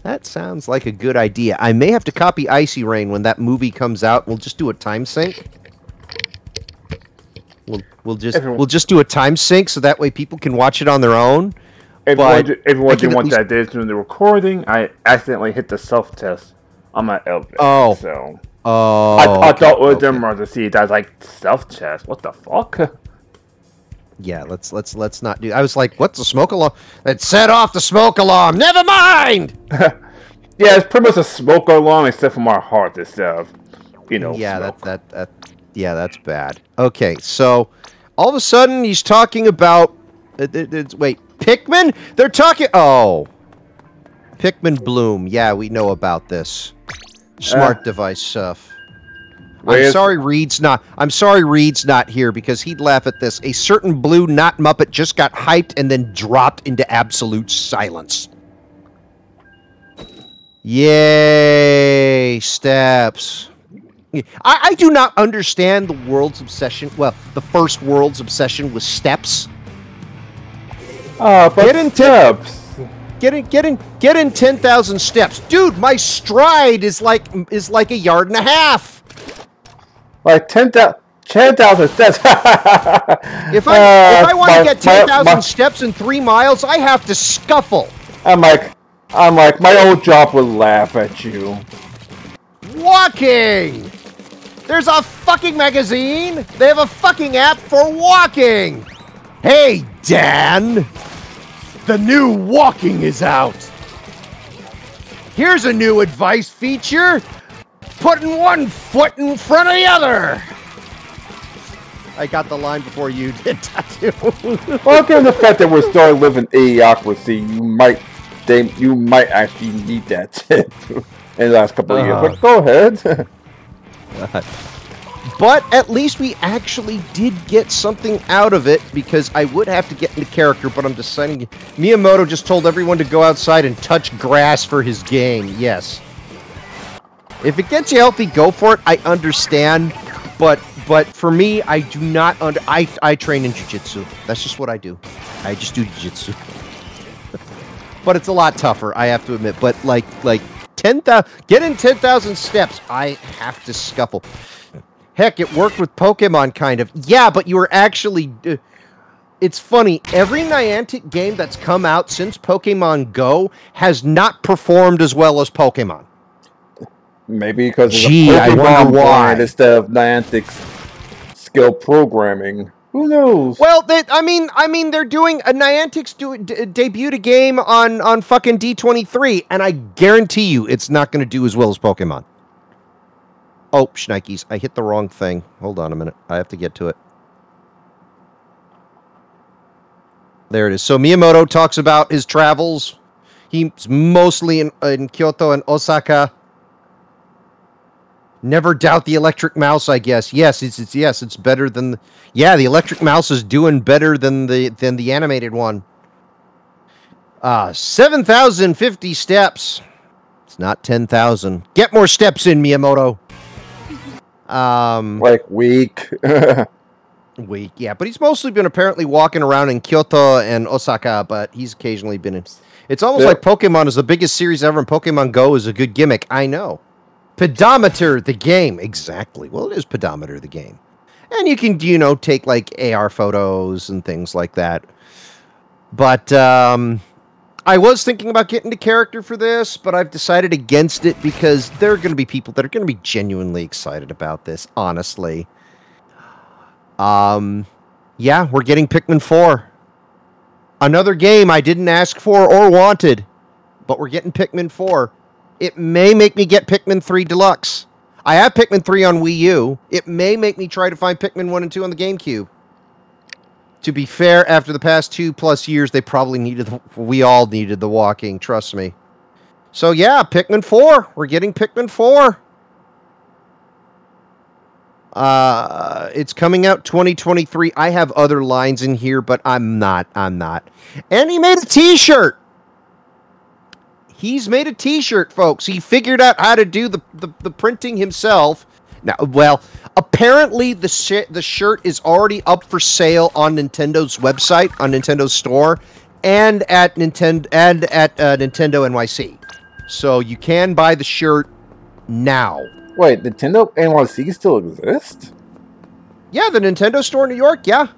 I may have to copy Icy Rain when that movie comes out. We'll just do a time sync. We'll just do a time sync so that way people can watch it on their own. Everyone didn't want that did during the recording. I accidentally hit the self-test on my elevator. I thought it was them or the see that like self-test. What the fuck? Yeah, let's not do. I was like, "What's the smoke alarm?" It set off the smoke alarm. Never mind. Yeah, it's pretty much a smoke alarm except for my heart itself. Yeah, smoke. That's bad. Okay, so all of a sudden he's talking about. Wait, Pikmin? They're talking. Oh, Pikmin Bloom. Yeah, we know about this smart device stuff. I'm sorry Reed's not here because he'd laugh at this. A certain blue not Muppet just got hyped and then dropped into absolute silence. Yay, steps. I do not understand the world's obsession. Well, the first world's obsession with steps. Get in steps. Get in 10,000 steps, dude. My stride is like a yard and a half. Like 10,000 steps. If I want to get 10,000 steps in 3 miles, I have to scuffle. I'm like, my old job would laugh at you. Walking. There's a fucking magazine. They have a fucking app for walking. Hey, Dan. The new walking is out. Here's a new advice feature. Putting one foot in front of the other. I got the line before you did, Tattoo. Well, given the fact that we're starting to live in idiocracy, you might actually need that tip in the last couple of years. But go ahead. But at least we actually did get something out of it because I would have to get into character, but I'm deciding. Miyamoto just told everyone to go outside and touch grass for his game. Yes. If it gets you healthy, go for it. I understand, but for me, I do not I train in jiu-jitsu. That's just what I do. I just do jiu-jitsu. but it's a lot tougher, I have to admit. But like 10,000, getting 10,000 steps, I have to scuffle. Heck, it worked with Pokemon, kind of. Yeah, but you were actually... it's funny, every Niantic game that's come out since Pokemon Go has not performed as well as Pokemon. Maybe because it's a Pokemon brand instead of Niantic's skill programming. Who knows? Well, I mean, they're doing Niantic's debuted a game on fucking D23, and I guarantee you, it's not going to do as well as Pokemon. Oh, shnikes! I hit the wrong thing. Hold on a minute. I have to get to it. There it is. So Miyamoto talks about his travels. He's mostly in Kyoto and Osaka. Never doubt the electric mouse, I guess. Yes, it's better than... yeah, the electric mouse is doing better than the animated one. 7,050 steps. It's not 10,000. Get more steps in, Miyamoto. Like weak. Weak, yeah. But he's mostly been apparently walking around in Kyoto and Osaka, but he's occasionally been in... it's almost like Pokemon is the biggest series ever, and Pokemon Go is a good gimmick. I know. Pedometer, the game. Exactly. Well, it is Pedometer, the game. And you can, you know, take, like, AR photos and things like that. But, I was thinking about getting the character for this, but I've decided against it because there are going to be people that are going to be genuinely excited about this, honestly. Yeah, we're getting Pikmin 4. Another game I didn't ask for or wanted, but we're getting Pikmin 4. It may make me get Pikmin 3 Deluxe. I have Pikmin 3 on Wii U. It may make me try to find Pikmin 1 and 2 on the GameCube. To be fair, after the past 2+ years, they probably needed... we all needed the walking, trust me. So yeah, Pikmin 4. We're getting Pikmin 4. It's coming out 2023. I have other lines in here, but I'm not. And he made a t-shirt. He's made a t-shirt, folks. He figured out how to do the printing himself. Now, well, apparently the shirt is already up for sale on Nintendo's website, on Nintendo's store, and at Nintendo NYC. So you can buy the shirt now. Wait, Nintendo NYC still exists? Yeah, the Nintendo store in New York, yeah.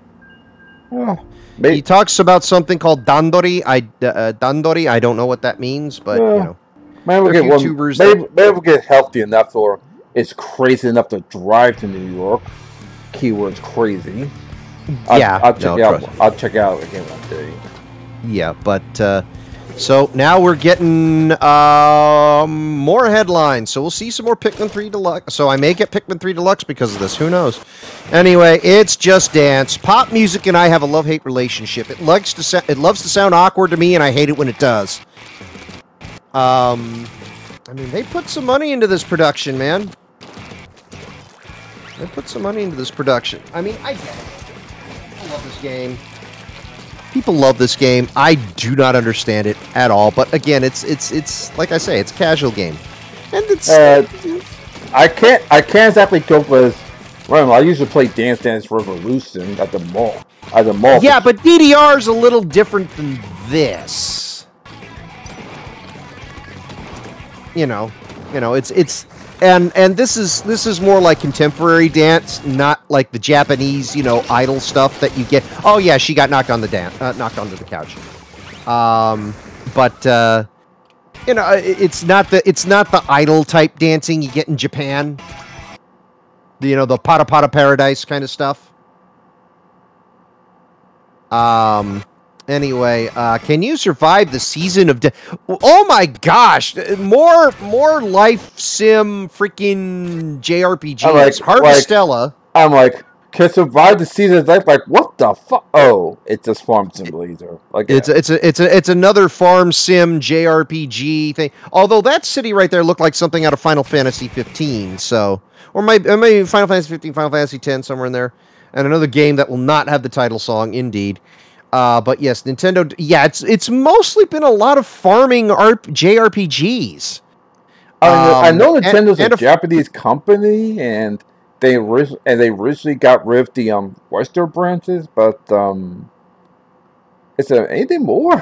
Oh, he talks about something called Dandori. Dandori, I don't know what that means, but, you know. Maybe we'll get healthy enough, or it's crazy enough to drive to New York. Keyword's crazy. I'll check out again one day. Yeah, but... so now we're getting more headlines. So we'll see some more Pikmin 3 Deluxe. So I may get Pikmin 3 Deluxe because of this. Who knows? Anyway, it's Just Dance. Pop music and I have a love-hate relationship. It loves to sound awkward to me, and I hate it when it does. I mean, they put some money into this production, man. They put some money into this production. I mean, I get it. I love this game. People love this game. I do not understand it at all. But again, it's like I say, it's a casual game, and it's. I can't exactly cope with. Well, I usually play Dance Dance Revolution at the mall. Yeah, but DDR is a little different than this. You know, it's. And this is more like contemporary dance, not like the Japanese, you know, idol stuff that you get. Oh yeah, she got knocked onto the couch. But you know, it's not the idol type dancing you get in Japan. You know, the Pata Pata Paradise kind of stuff. Anyway, can you survive the season of... oh my gosh! More life sim freaking JRPGs. Harvestella. I'm like, can survive the season of life? Like, what the fuck? Oh, it's just Farm Simulator. Like, it's another farm sim JRPG thing. Although that city right there looked like something out of Final Fantasy 15. So, or maybe Final Fantasy 15, Final Fantasy 10, somewhere in there. And another game that will not have the title song, indeed. But yes, Nintendo. Yeah, it's mostly been a lot of farming JRPGs. I know Nintendo's a Japanese company, and they originally got rid of the Western branches. But is there anything more?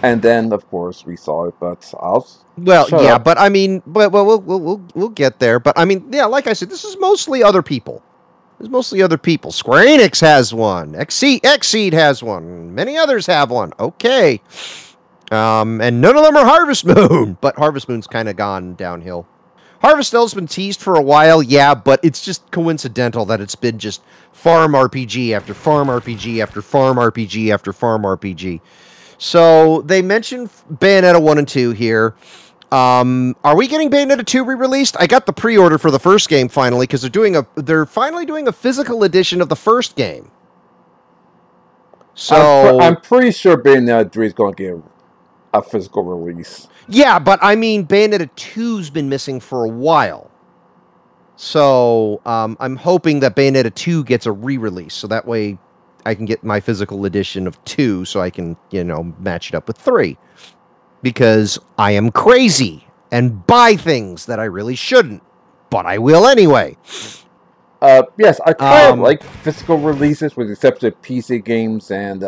And then, of course, we saw it, but Well, yeah, but I mean, but we'll get there. But I mean, yeah, like I said, this is mostly other people. There's mostly other people. Square Enix has one. Xseed has one. Many others have one. Okay. And none of them are Harvest Moon. But Harvest Moon's kind of gone downhill. Harvestell's been teased for a while, yeah, but it's just coincidental that it's been just farm RPG after farm RPG after farm RPG after farm RPG. So they mentioned Bayonetta 1 and 2 here. Are we getting Bayonetta 2 re-released? I got the pre-order for the first game finally because they're finally doing a physical edition of the first game. So I'm pretty sure Bayonetta 3 is going to get a physical release. Yeah, but I mean Bayonetta 2's been missing for a while. So I'm hoping that Bayonetta 2 gets a re-release so that way I can get my physical edition of 2 so I can, match it up with 3. Because I am crazy and buy things that I really shouldn't, but I will anyway. Yes, I kind of like physical releases with the exception of PC games and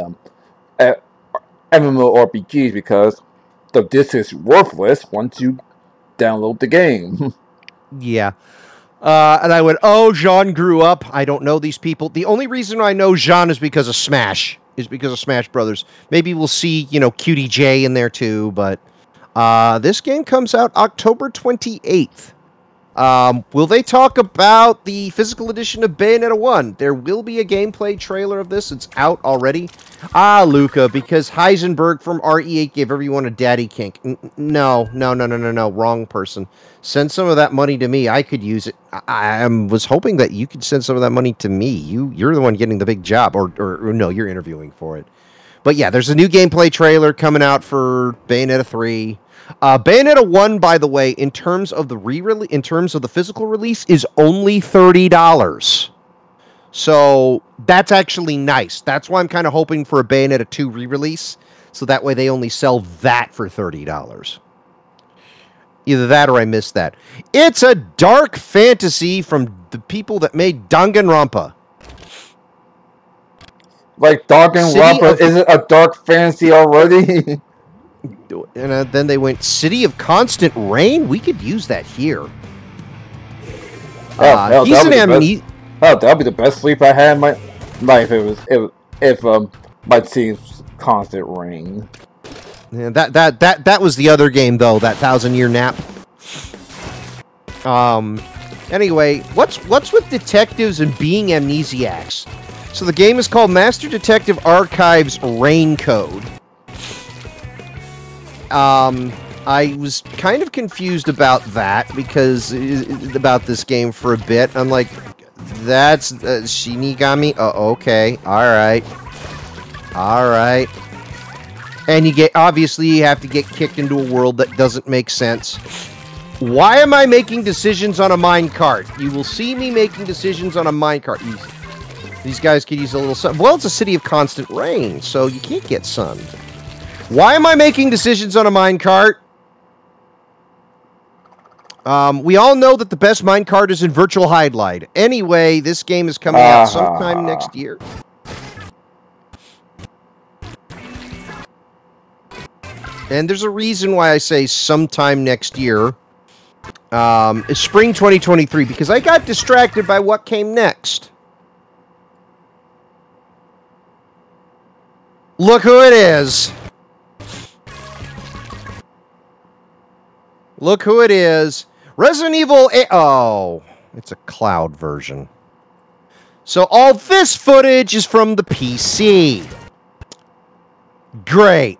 MMORPGs because the disc is worthless once you download the game. Yeah. And I went, Jean grew up. I don't know these people. The only reason I know Jean is because of Smash. Brothers. Maybe we'll see, Cutie J in there too, but this game comes out October 28th. Will they talk about the physical edition of Bayonetta 1? There will be a gameplay trailer of this. It's out already. Luca, because Heisenberg from RE8 gave everyone a daddy kink. No. Wrong person. Send some of that money to me. I could use it. I was hoping that you could send some of that money to me. You're the one getting the big job. Or no, you're interviewing for it. But yeah, there's a new gameplay trailer coming out for Bayonetta 3. Bayonetta 1, by the way, in terms of the physical release, is only $30. So that's actually nice. That's why I'm kind of hoping for a Bayonetta 2 re-release, so that way they only sell that for $30. Either that or I missed that. It's a dark fantasy from the people that made Danganronpa. Like Danganronpa isn't a dark fantasy already? And then they went, City of Constant Rain? We could use that here. That'd be the best sleep I had in my life if my team's Constant Rain. Yeah, that was the other game though, that 1,000-year nap. Anyway, what's with detectives and being amnesiacs? So the game is called Master Detective Archives Rain Code. I was kind of confused about that because about this game for a bit. I'm like, that's Shinigami. Oh, okay, all right. And obviously you have to get kicked into a world that doesn't make sense. Why am I making decisions on a minecart? You will see me making decisions on a minecart. These guys could use a little sun. Well, it's a city of constant rain, so you can't get sunned. Why am I making decisions on a minecart? We all know that the best minecart is in Virtual Highlight. Anyway, this game is coming out sometime next year. And there's a reason why I say sometime next year. It's spring 2023, because I got distracted by what came next. Look who it is. Look who it is. Resident Evil 8. Oh, it's a cloud version. So all this footage is from the PC. Great.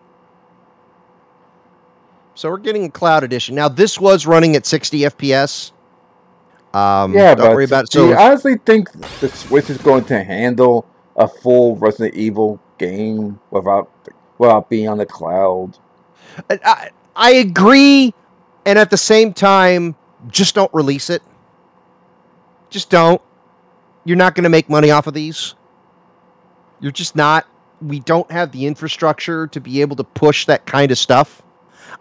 So we're getting a cloud edition. Now, this was running at 60 FPS. Yeah, don't worry about it. Do you honestly think the Switch is going to handle a full Resident Evil game without being on the cloud? I agree, and at the same time, just don't release it. Just don't. You're not going to make money off of these. You're just not. We don't have the infrastructure to be able to push that kind of stuff.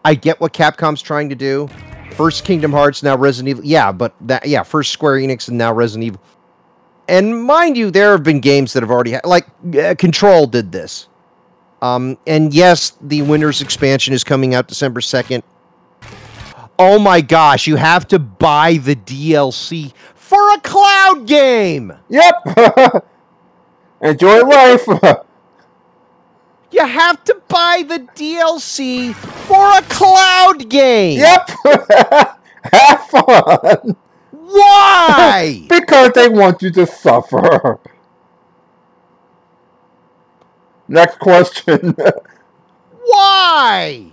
I get what Capcom's trying to do. First Kingdom Hearts, now Resident Evil. Yeah, but first Square Enix and now Resident Evil. And mind you, there have been games that have already had, like Control did this. And yes, the Winter's expansion is coming out December 2nd. Oh my gosh, you have to buy the DLC for a cloud game! Yep! Enjoy life! You have to buy the DLC for a cloud game! Yep! Have fun! Why? Because they want you to suffer. Next question. Why?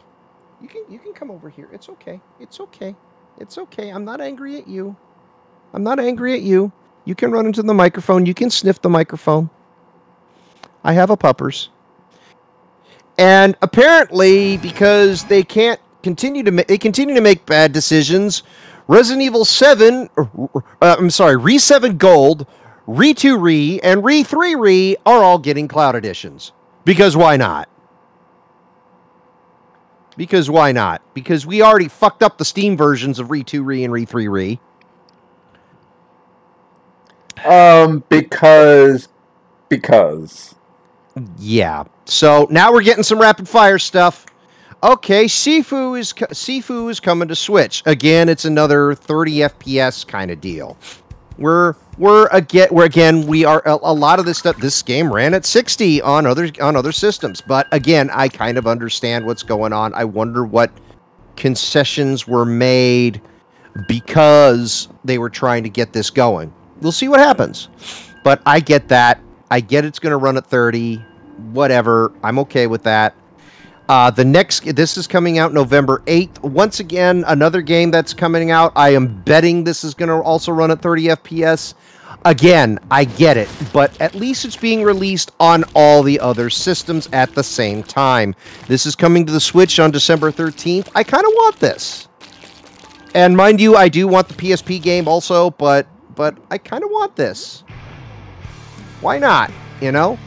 You can come over here. It's okay. It's okay. It's okay. I'm not angry at you. I'm not angry at you. You can run into the microphone. You can sniff the microphone. I have a puppers. And apparently, because they can't continue to make bad decisions, Resident Evil 7, Re 7 Gold, Re 2 Re, and Re 3 Re are all getting cloud editions. Because why not? Because why not? Because we already fucked up the Steam versions of Re 2 Re and Re 3 Re. Because. Yeah. So now we're getting some rapid fire stuff. Okay, Sifu is coming to Switch. Again, it's another 30 FPS kind of deal. A lot of this stuff. This game ran at 60 on other systems, but again, I kind of understand what's going on. I wonder what concessions were made because they were trying to get this going. We'll see what happens. But I get that. I get it's going to run at 30. Whatever. I'm okay with that. This is coming out November 8th. Once again, another game that's coming out. I am betting this is going to also run at 30 FPS. Again, I get it, but at least it's being released on all the other systems at the same time. This is coming to the Switch on December 13th. I kind of want this. And mind you, I do want the PSP game also, but I kind of want this. Why not, you know?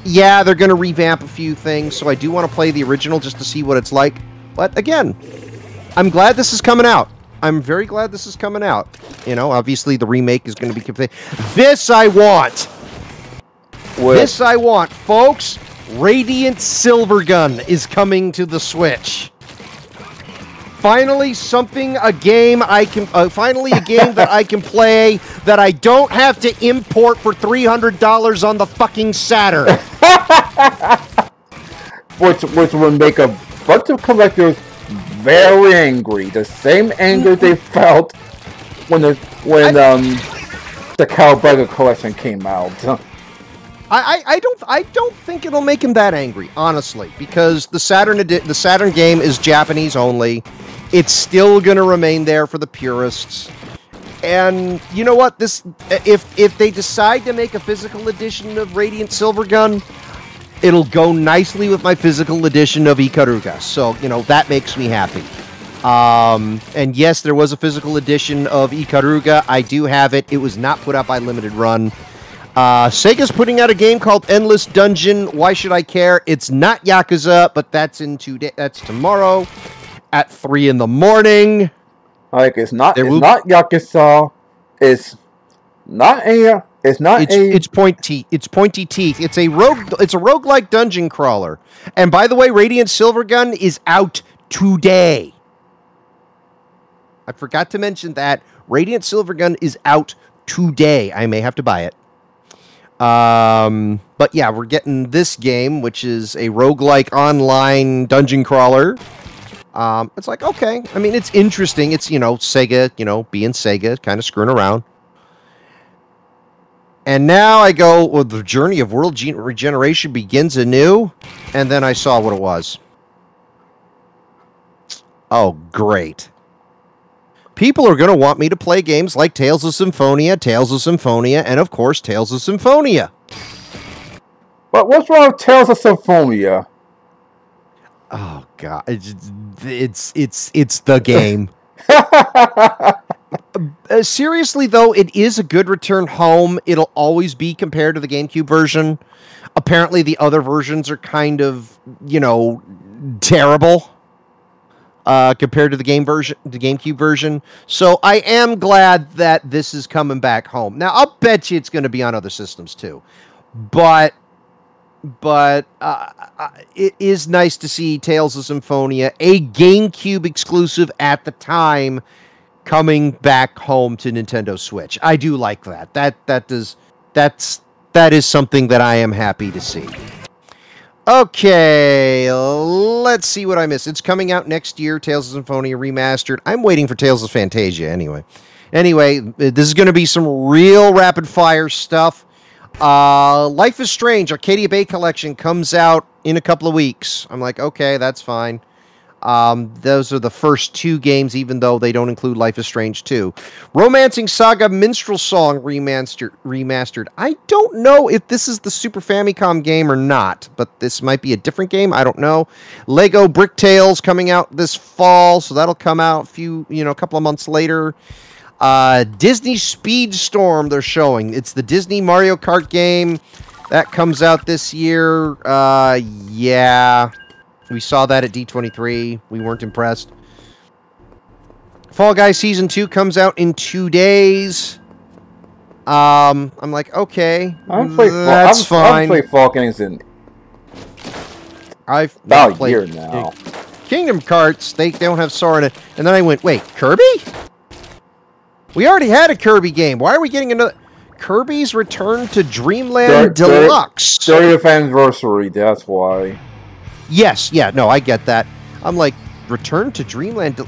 Yeah, they're going to revamp a few things, so I do want to play the original just to see what it's like. But again, I'm glad this is coming out. I'm very glad this is coming out. You know, obviously the remake is going to be... This I want! This I want, folks! Radiant Silvergun is coming to the Switch. Finally, a game that I can play that I don't have to import for $300 on the fucking Saturn. which would make a bunch of collectors very angry. The same anger they felt when the Cowabunga collection came out. I don't think it'll make him that angry, honestly, because the Saturn game is Japanese only. It's still going to remain there for the purists. And you know what? If they decide to make a physical edition of Radiant Silvergun, it'll go nicely with my physical edition of Ikaruga. So, you know, that makes me happy. And yes, there was a physical edition of Ikaruga. I do have it. It was not put out by Limited Run. Sega's putting out a game called Endless Dungeon. Why should I care? It's not Yakuza, but that's in 2 days. That's tomorrow at 3 in the morning. Like it's not Yakuza. It's pointy teeth. It's a roguelike dungeon crawler. And by the way, Radiant Silvergun is out today. I forgot to mention that. Radiant Silvergun is out today. I may have to buy it. But yeah, we're getting this game, which is a roguelike online dungeon crawler. It's like, okay. I mean, it's interesting. It's, you know, Sega, you know, being Sega, kind of screwing around. And now I go, well, the journey of world regeneration begins anew. And then I saw what it was. Oh, great. People are going to want me to play games like Tales of Symphonia, and of course, Tales of Symphonia. But what's wrong with Tales of Symphonia? Oh God, it's the game. Seriously though, it is a good return home. It'll always be compared to the GameCube version. Apparently, the other versions are kind of, you know, terrible compared to the GameCube version. So I am glad that this is coming back home. Now I'll bet you it's going to be on other systems too, but but it is nice to see Tales of Symphonia, a GameCube exclusive at the time, coming back home to Nintendo Switch. I do like that. That is something that I am happy to see. Okay, let's see what I missed. It's coming out next year, Tales of Symphonia Remastered. I'm waiting for Tales of Fantasia anyway. Anyway, this is going to be some real rapid-fire stuff. Life is Strange, Arcadia Bay Collection, comes out in a couple of weeks. I'm like, okay, that's fine. Those are the first 2 games, even though they don't include Life is Strange 2. Romancing Saga Minstrel Song remastered. I don't know if this is the Super Famicom game or not, but this might be a different game. I don't know. Lego Brick Tales coming out this fall, so that'll come out a couple of months later. Disney Speedstorm they're showing. It's the Disney Mario Kart game that comes out this year. Yeah. We saw that at D23. We weren't impressed. Fall Guys Season 2 comes out in 2 days. I'm like, okay, that's fine. I've played Fall Guys in about a year now. Kingdom Hearts, they don't have Sora in it. And then I went, wait, Kirby? We already had a Kirby game. Why are we getting another? Kirby's Return to Dreamland Deluxe. 30th anniversary, that's why. Yes, yeah, no, I get that. I'm like, Return to Dreamland.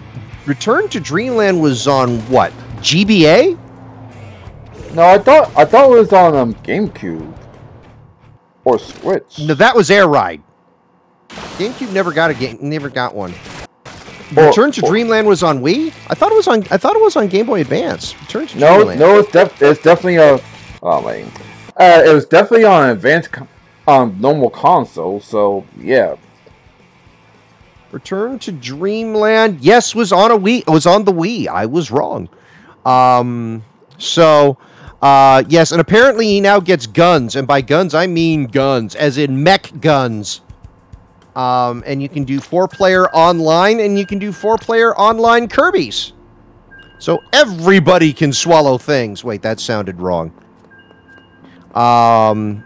Return to Dreamland was on what? GBA? No, I thought it was on GameCube or Switch. No, that was Air Ride. GameCube never got one. Return to Dreamland was on Wii? I thought it was on Game Boy Advance. Return to Dreamland. No, it's definitely a. Oh man, it was definitely on advanced, normal console. So yeah. Return to Dreamland, yes, was on a Wii. It was on the Wii. I was wrong. Yes, and apparently he now gets guns, and by guns I mean guns, as in mech guns. And you can do 4-player online, and you can do 4-player online Kirby's. So everybody can swallow things. Wait, that sounded wrong.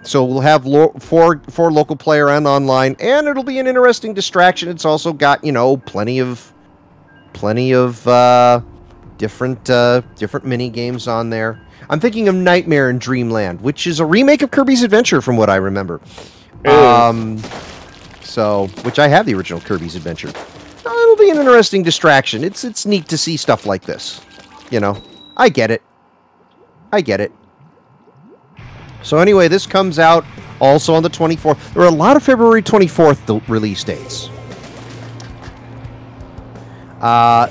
So we'll have 4 local player and online, and it'll be an interesting distraction. It's also got, plenty of different mini games on there. I'm thinking of Nightmare in Dreamland, which is a remake of Kirby's Adventure, from what I remember. Which I have the original Kirby's Adventure. It'll be an interesting distraction. It's neat to see stuff like this. I get it. So anyway, this comes out also on the 24th. There are a lot of February 24th release dates.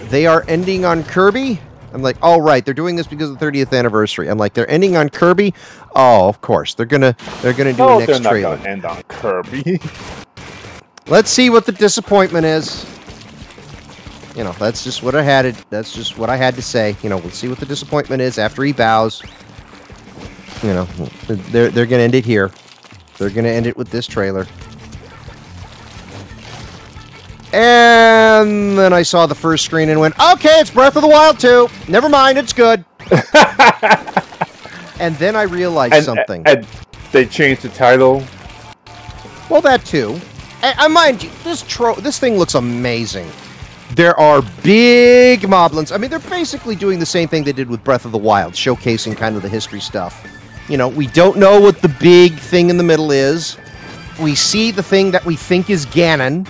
They are ending on Kirby. I'm like, oh, right, they're doing this because of the 30th anniversary. I'm like, they're ending on Kirby? Oh, of course. They're gonna do a next trailer. They're not gonna end on Kirby. Let's see what the disappointment is. That's just what I had. That's just what I had to say. We'll see what the disappointment is after he bows. They're gonna end it here. They're gonna end it with this trailer. And then I saw the first screen and went, okay, it's Breath of the Wild 2. Never mind, it's good. And then I realized something. And they changed the title. Well, that too. And mind you, this thing looks amazing. There are big moblins. I mean, they're basically doing the same thing they did with Breath of the Wild, showcasing kind of the history stuff. We don't know what the big thing in the middle is. We see the thing that we think is Ganon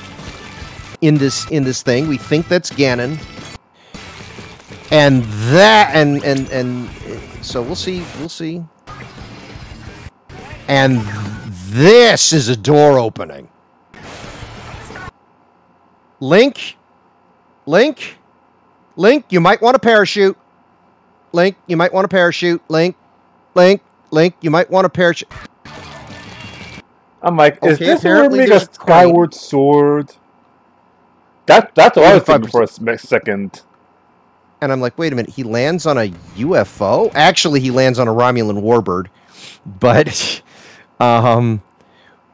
in this thing. We think that's Ganon. And so we'll see. And this is a door opening. Link, you might want a parachute. Link, you might want a parachute. Link, you might want a parachute. I'm like, is this where we make a Skyward Sword? That's what I was thinking for a second. And I'm like, wait a minute, he lands on a UFO? Actually, he lands on a Romulan warbird. But,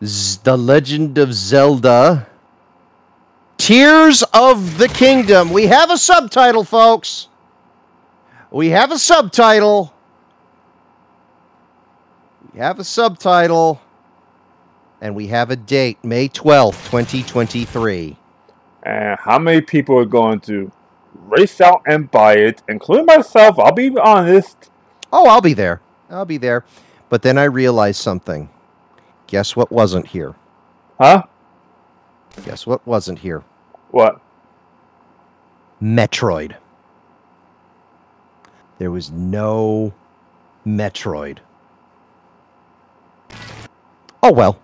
The Legend of Zelda... Tears of the Kingdom. We have a subtitle, folks. We have a subtitle. And we have a date, May 12th, 2023. And how many people are going to race out and buy it, including myself? I'll be honest. Oh, I'll be there. I'll be there. But then I realized something. Guess what wasn't here? Huh? Guess what wasn't here? What? Metroid. There was no Metroid. Oh well.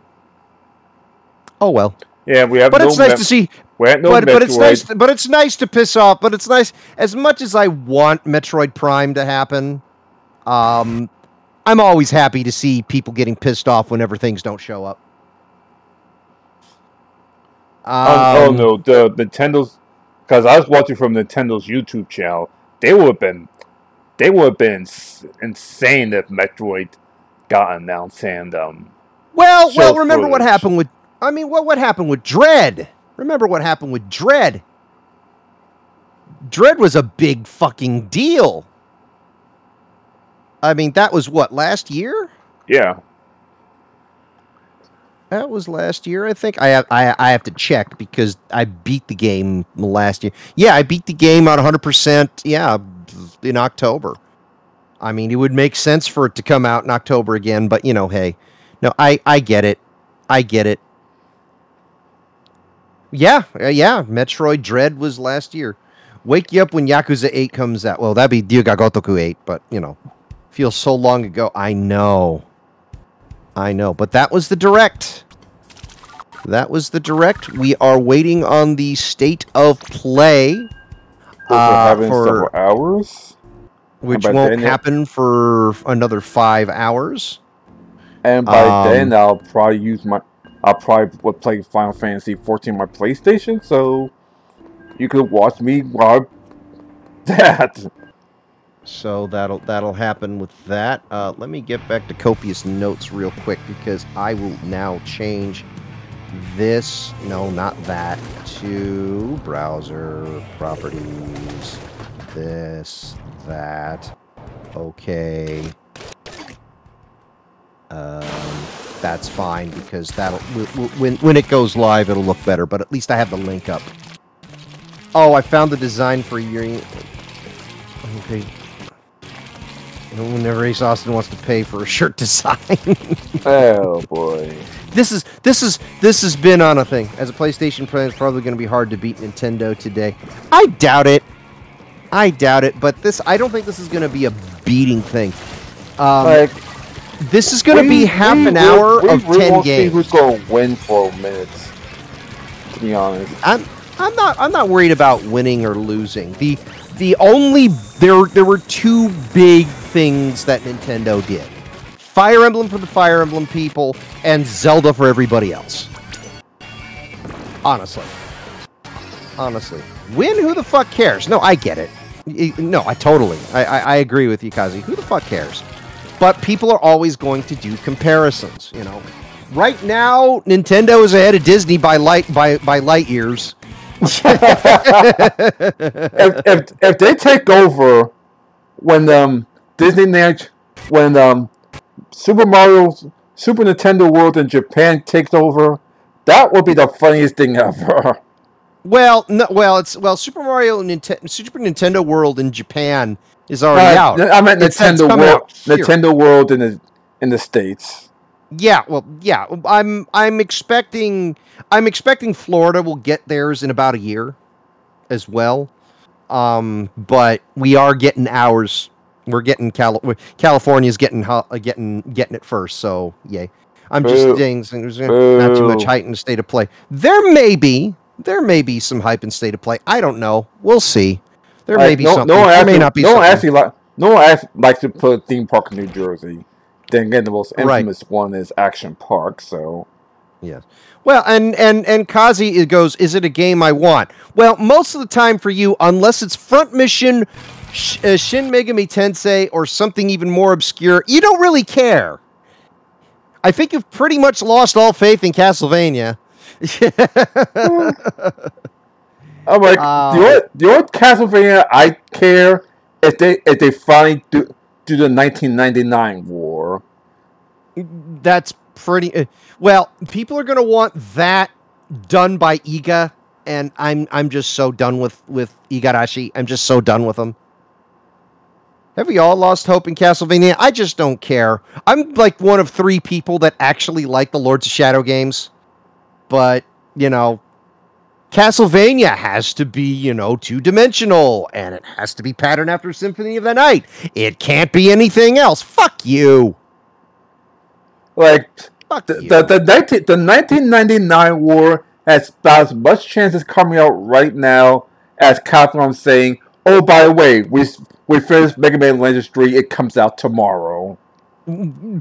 Oh well. Yeah, we have. But it's nice to see. We have no but Metroid. it's nice. But it's nice to piss off. But it's nice. As much as I want Metroid Prime to happen, I'm always happy to see people getting pissed off whenever things don't show up. Oh no, the Nintendo's, because I was watching from Nintendo's YouTube channel. They would have been insane if Metroid got announced and Well, remember what happened with. I mean, what happened with Dread? Remember what happened with Dread? Dread was a big fucking deal. I mean, that was what, last year? Yeah. That was last year, I think. I have to check because I beat the game last year. Yeah, I beat the game on 100%. Yeah, in October. I mean, it would make sense for it to come out in October again, but you know, hey, no, I get it. I get it. Yeah. Metroid Dread was last year. Wake you up when Yakuza 8 comes out. Well, that'd be Ryuga Gotoku 8, but you know, feels so long ago. I know. But that was the Direct. We are waiting on the state of play. Having several hours. Which won't happen for another 5 hours. And by then, I'll probably would play Final Fantasy 14 on my PlayStation, so you could watch me while that. So that'll happen with that. Let me get back to copious notes real quick because I will now change this. No, not that. To browser properties. This, that. Okay. That's fine because that'll when it goes live, it'll look better. But at least I have the link up. Oh, I found the design for your. Okay. Whenever Ace Austin wants to pay for a shirt design. Oh boy. This has been on a thing. As a PlayStation player, it's probably going to be hard to beat Nintendo today. I doubt it. But I don't think this is going to be a beating thing. This is going to be half an hour of 10 games. See who's going to win for minutes. To be honest, I'm not worried about winning or losing. There were two big things that Nintendo did. Fire Emblem for the Fire Emblem people, and Zelda for everybody else. Honestly. Win? Who the fuck cares? No, I get it. No, I agree with you, Kazi. Who the fuck cares? But people are always going to do comparisons, you know. Right now, Nintendo is ahead of Disney by light years. if they take over when Super Nintendo World in Japan takes over, that would be the funniest thing ever. Super Nintendo World in Japan is already out. I meant Nintendo World in the States. Yeah, I'm expecting Florida will get theirs in about a year as well. But we are getting ours. We're getting California's getting it first. So yay! I'm just saying there's not too much hype in the state of play. There may be some hype in state of play. I don't know. We'll see. There may be something. There may not be. No one likes to put a theme park in New Jersey. Then again, the most infamous one is Action Park. So yes. Well, and Kazi goes, is it a game I want? Well, most of the time for you, unless it's Front Mission, Shin Megami Tensei, or something even more obscure, you don't really care. I think you've pretty much lost all faith in Castlevania. I'm like, the only Castlevania I care if they finally do the 1999 war. That's pretty well. People are going to want that done by Iga, and I'm just so done with Igarashi. I'm just so done with him. Have we all lost hope in Castlevania? I just don't care. I'm like one of 3 people that actually like the Lords of Shadow games. But, you know, Castlevania has to be, you know, 2-dimensional, and it has to be patterned after Symphony of the Night. It can't be anything else. Fuck you. Like, the 1999 war has about as much chance as coming out right now as Capcom saying, oh, by the way, we finished Mega Man Legends 3, it comes out tomorrow.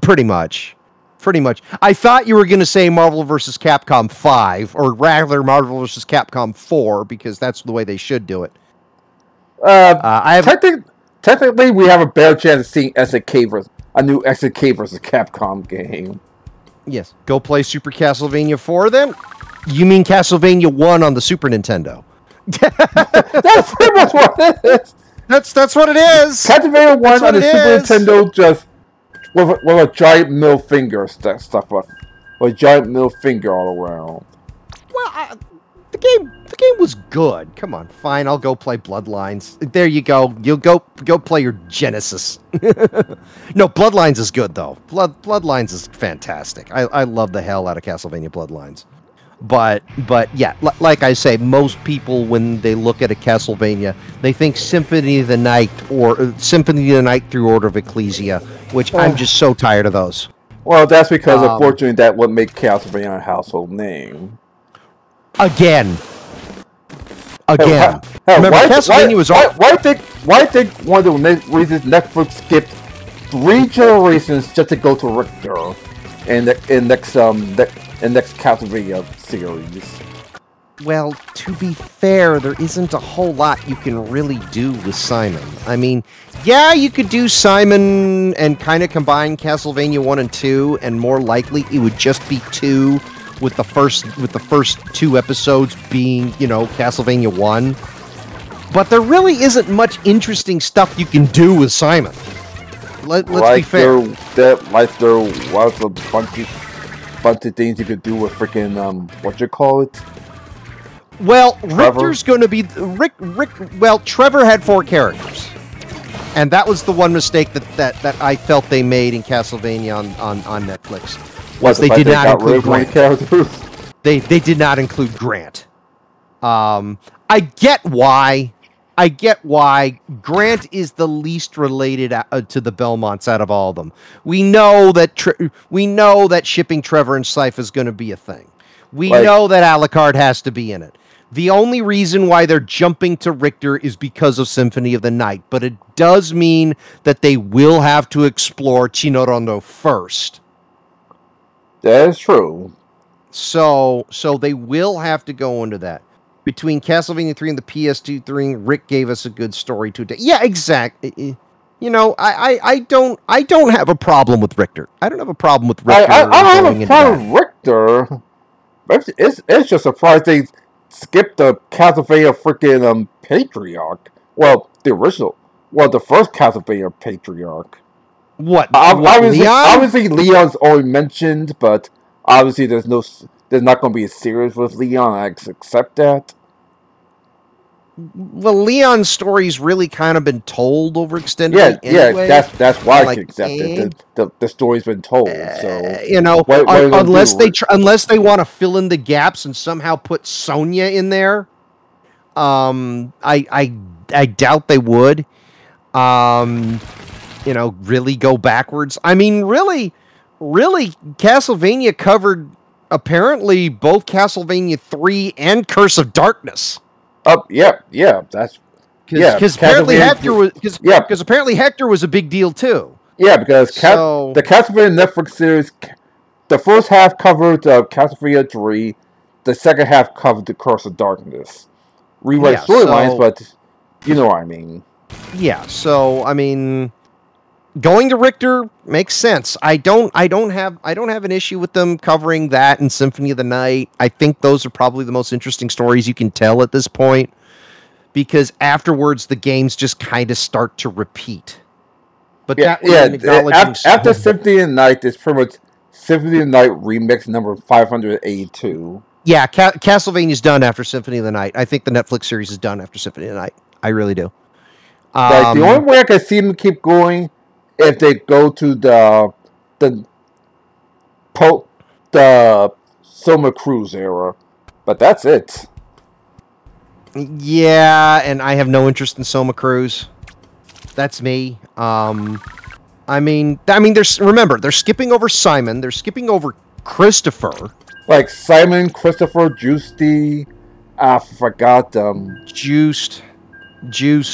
Pretty much. I thought you were going to say Marvel vs. Capcom 5, or rather Marvel vs. Capcom 4, because that's the way they should do it. Technically, we have a better chance of seeing a new SNK vs. Capcom game. Yes. Go play Super Castlevania 4, then? You mean Castlevania 1 on the Super Nintendo? That's pretty much what it is. That's what it is. Castlevania 1 on the Super Nintendo, just with a giant middle finger stuff with a giant middle finger all around. Well, the game was good. Come on, fine. I'll go play Bloodlines. There you go. You'll go play your Genesis. No, Bloodlines is good though. Bloodlines is fantastic. I love the hell out of Castlevania Bloodlines. But yeah, like I say, most people, when they look at a Castlevania, they think Symphony of the Night or Symphony of the Night through Order of Ecclesia, which I'm just so tired of those. Well, that's because, unfortunately, that would make Castlevania a household name. Again. Remember, Castlevania was all... Why think one of the reasons Netflix skipped 3 generations just to go to Richter in next Castlevania series? Well, to be fair, there isn't a whole lot you can really do with Simon. I mean, yeah, you could do Simon and kind of combine Castlevania 1 and 2, and more likely it would just be 2, with the first 2 episodes being, you know, Castlevania 1. But there really isn't much interesting stuff you can do with Simon. Let's be fair. There was a bunch of things you could do with freaking Well, Trevor. Richter's going to be Well, Trevor had 4 characters, and that was the one mistake that I felt they made in Castlevania on Netflix. Was they did not include Grant. They did not include Grant. I get why. Grant is the least related to the Belmonts out of all of them. We know that shipping Trevor and Scythe is going to be a thing. We know that Alucard has to be in it. The only reason why they're jumping to Richter is because of Symphony of the Night, but it does mean that they will have to explore Chinorondo first. That is true. So they will have to go into that. Between Castlevania 3 and the PS2 3, Rick gave us a good story to it. Yeah, exactly. You know, I don't have a problem with Richter. I don't have a problem with Richter. I don't have a problem with Richter. It's just surprised they skipped the Castlevania freaking Patriarch. Well, the first Castlevania Patriarch. What? Obviously, Leon's already mentioned, but obviously there's not going to be a series with Leon. I accept that. Well, Leon's story's really kind of been told over extended. Anyway. That's why I can accept it. The story's been told. So you know, unless they want to fill in the gaps and somehow put Sonya in there, I doubt they would. You know, really go backwards. I mean, really, Castlevania covered apparently both Castlevania 3 and Curse of Darkness. That's because apparently Hector was a big deal too. Yeah, because the Castlevania Netflix series, the first half covered Castlevania 3, the second half covered the Curse of Darkness. Rewrite storylines, but you know what I mean. Yeah, so I mean, going to Richter makes sense. I don't have an issue with them covering that and Symphony of the Night. I think those are probably the most interesting stories you can tell at this point, because afterwards the games just kind of start to repeat. But after Symphony of the Night, it's pretty much Symphony of the Night Remix number 582. Yeah, Castlevania's done after Symphony of the Night. I think the Netflix series is done after Symphony of the Night. I really do. Like, the only way I can see them keep going if they go to the Soma Cruise era, but that's it. Yeah, and I have no interest in Soma Cruise. That's me. I mean, remember, they're skipping over Simon. They're skipping over Christopher. Like Simon, Christopher, Juicy. I forgot them. Juiced,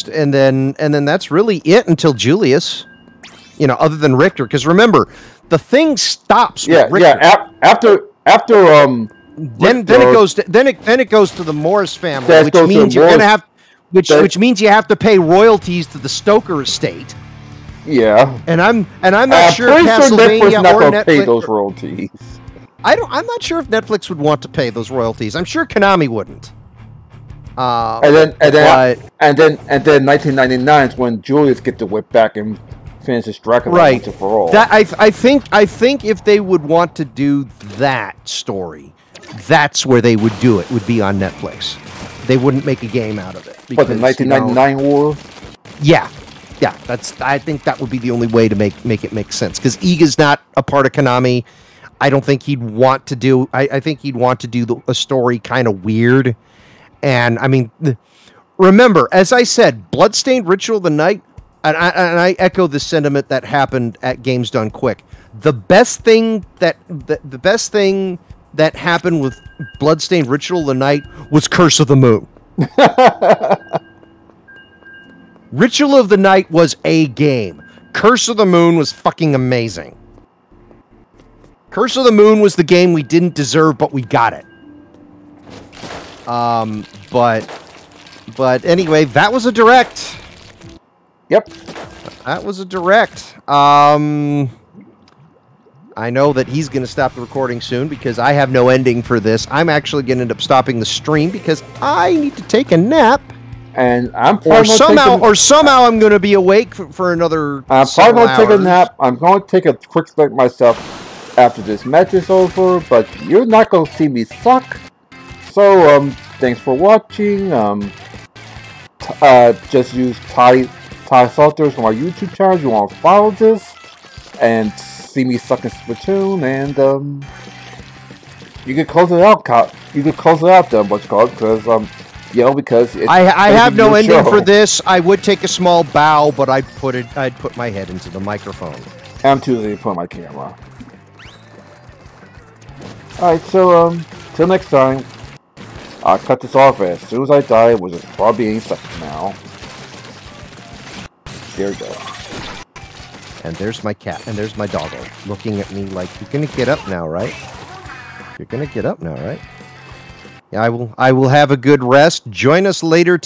and then that's really it until Julius. You know, other than Richter, because remember, the thing stops. Yeah, with Richter. yeah. After then it goes to the Morris family, which means you're gonna have, which means you have to pay royalties to the Stoker estate. Yeah, and I'm not sure if Castlevania not or gonna Netflix pay those royalties. I'm not sure if Netflix would want to pay those royalties. I'm sure Konami wouldn't. And then 1999 is when Julius gets the whip back and finishes Dracula right. once and for all. That I think if they would want to do that story, that's where they would do it. Would be on Netflix. They wouldn't make a game out of it. Because, but the 1999 war. Yeah. I think that would be the only way to make it make sense. Because Iga's not a part of Konami. I don't think he'd want to do. I think he'd want to do a story kind of weird. And I mean, remember, as I said, Bloodstained Ritual of the Night, and I echo the sentiment that happened at Games Done Quick. The best thing that happened with Bloodstained Ritual of the Night was Curse of the Moon. Ritual of the Night was a game. Curse of the Moon was fucking amazing. Curse of the Moon was the game we didn't deserve, but we got it. But anyway, that was a direct. Yep. That was a direct. I know that he's going to stop the recording soon because I have no ending for this. I'm actually going to end up stopping the stream because I need to take a nap. And I'm somehow I'm going to be awake for another. I'm probably going to take a nap. I'm going to take a quick sleep myself after this match is over. But you're not going to see me suck. So thanks for watching. Just use Ty Salters on my YouTube channel. If you want to follow this and see me sucking Splatoon, and you can close it out. You can close it out, what's it called? Because because I have no ending for this. I would take a small bow, but I'd put my head into the microphone. I'm too lazy to put my camera. All right, so till next time. I'll cut this off as soon as I die, which is probably 8 seconds now. There we go. And there's my cat, and there's my doggo, looking at me like, you're gonna get up now, right? You're gonna get up now, right? Yeah, I will have a good rest. Join us later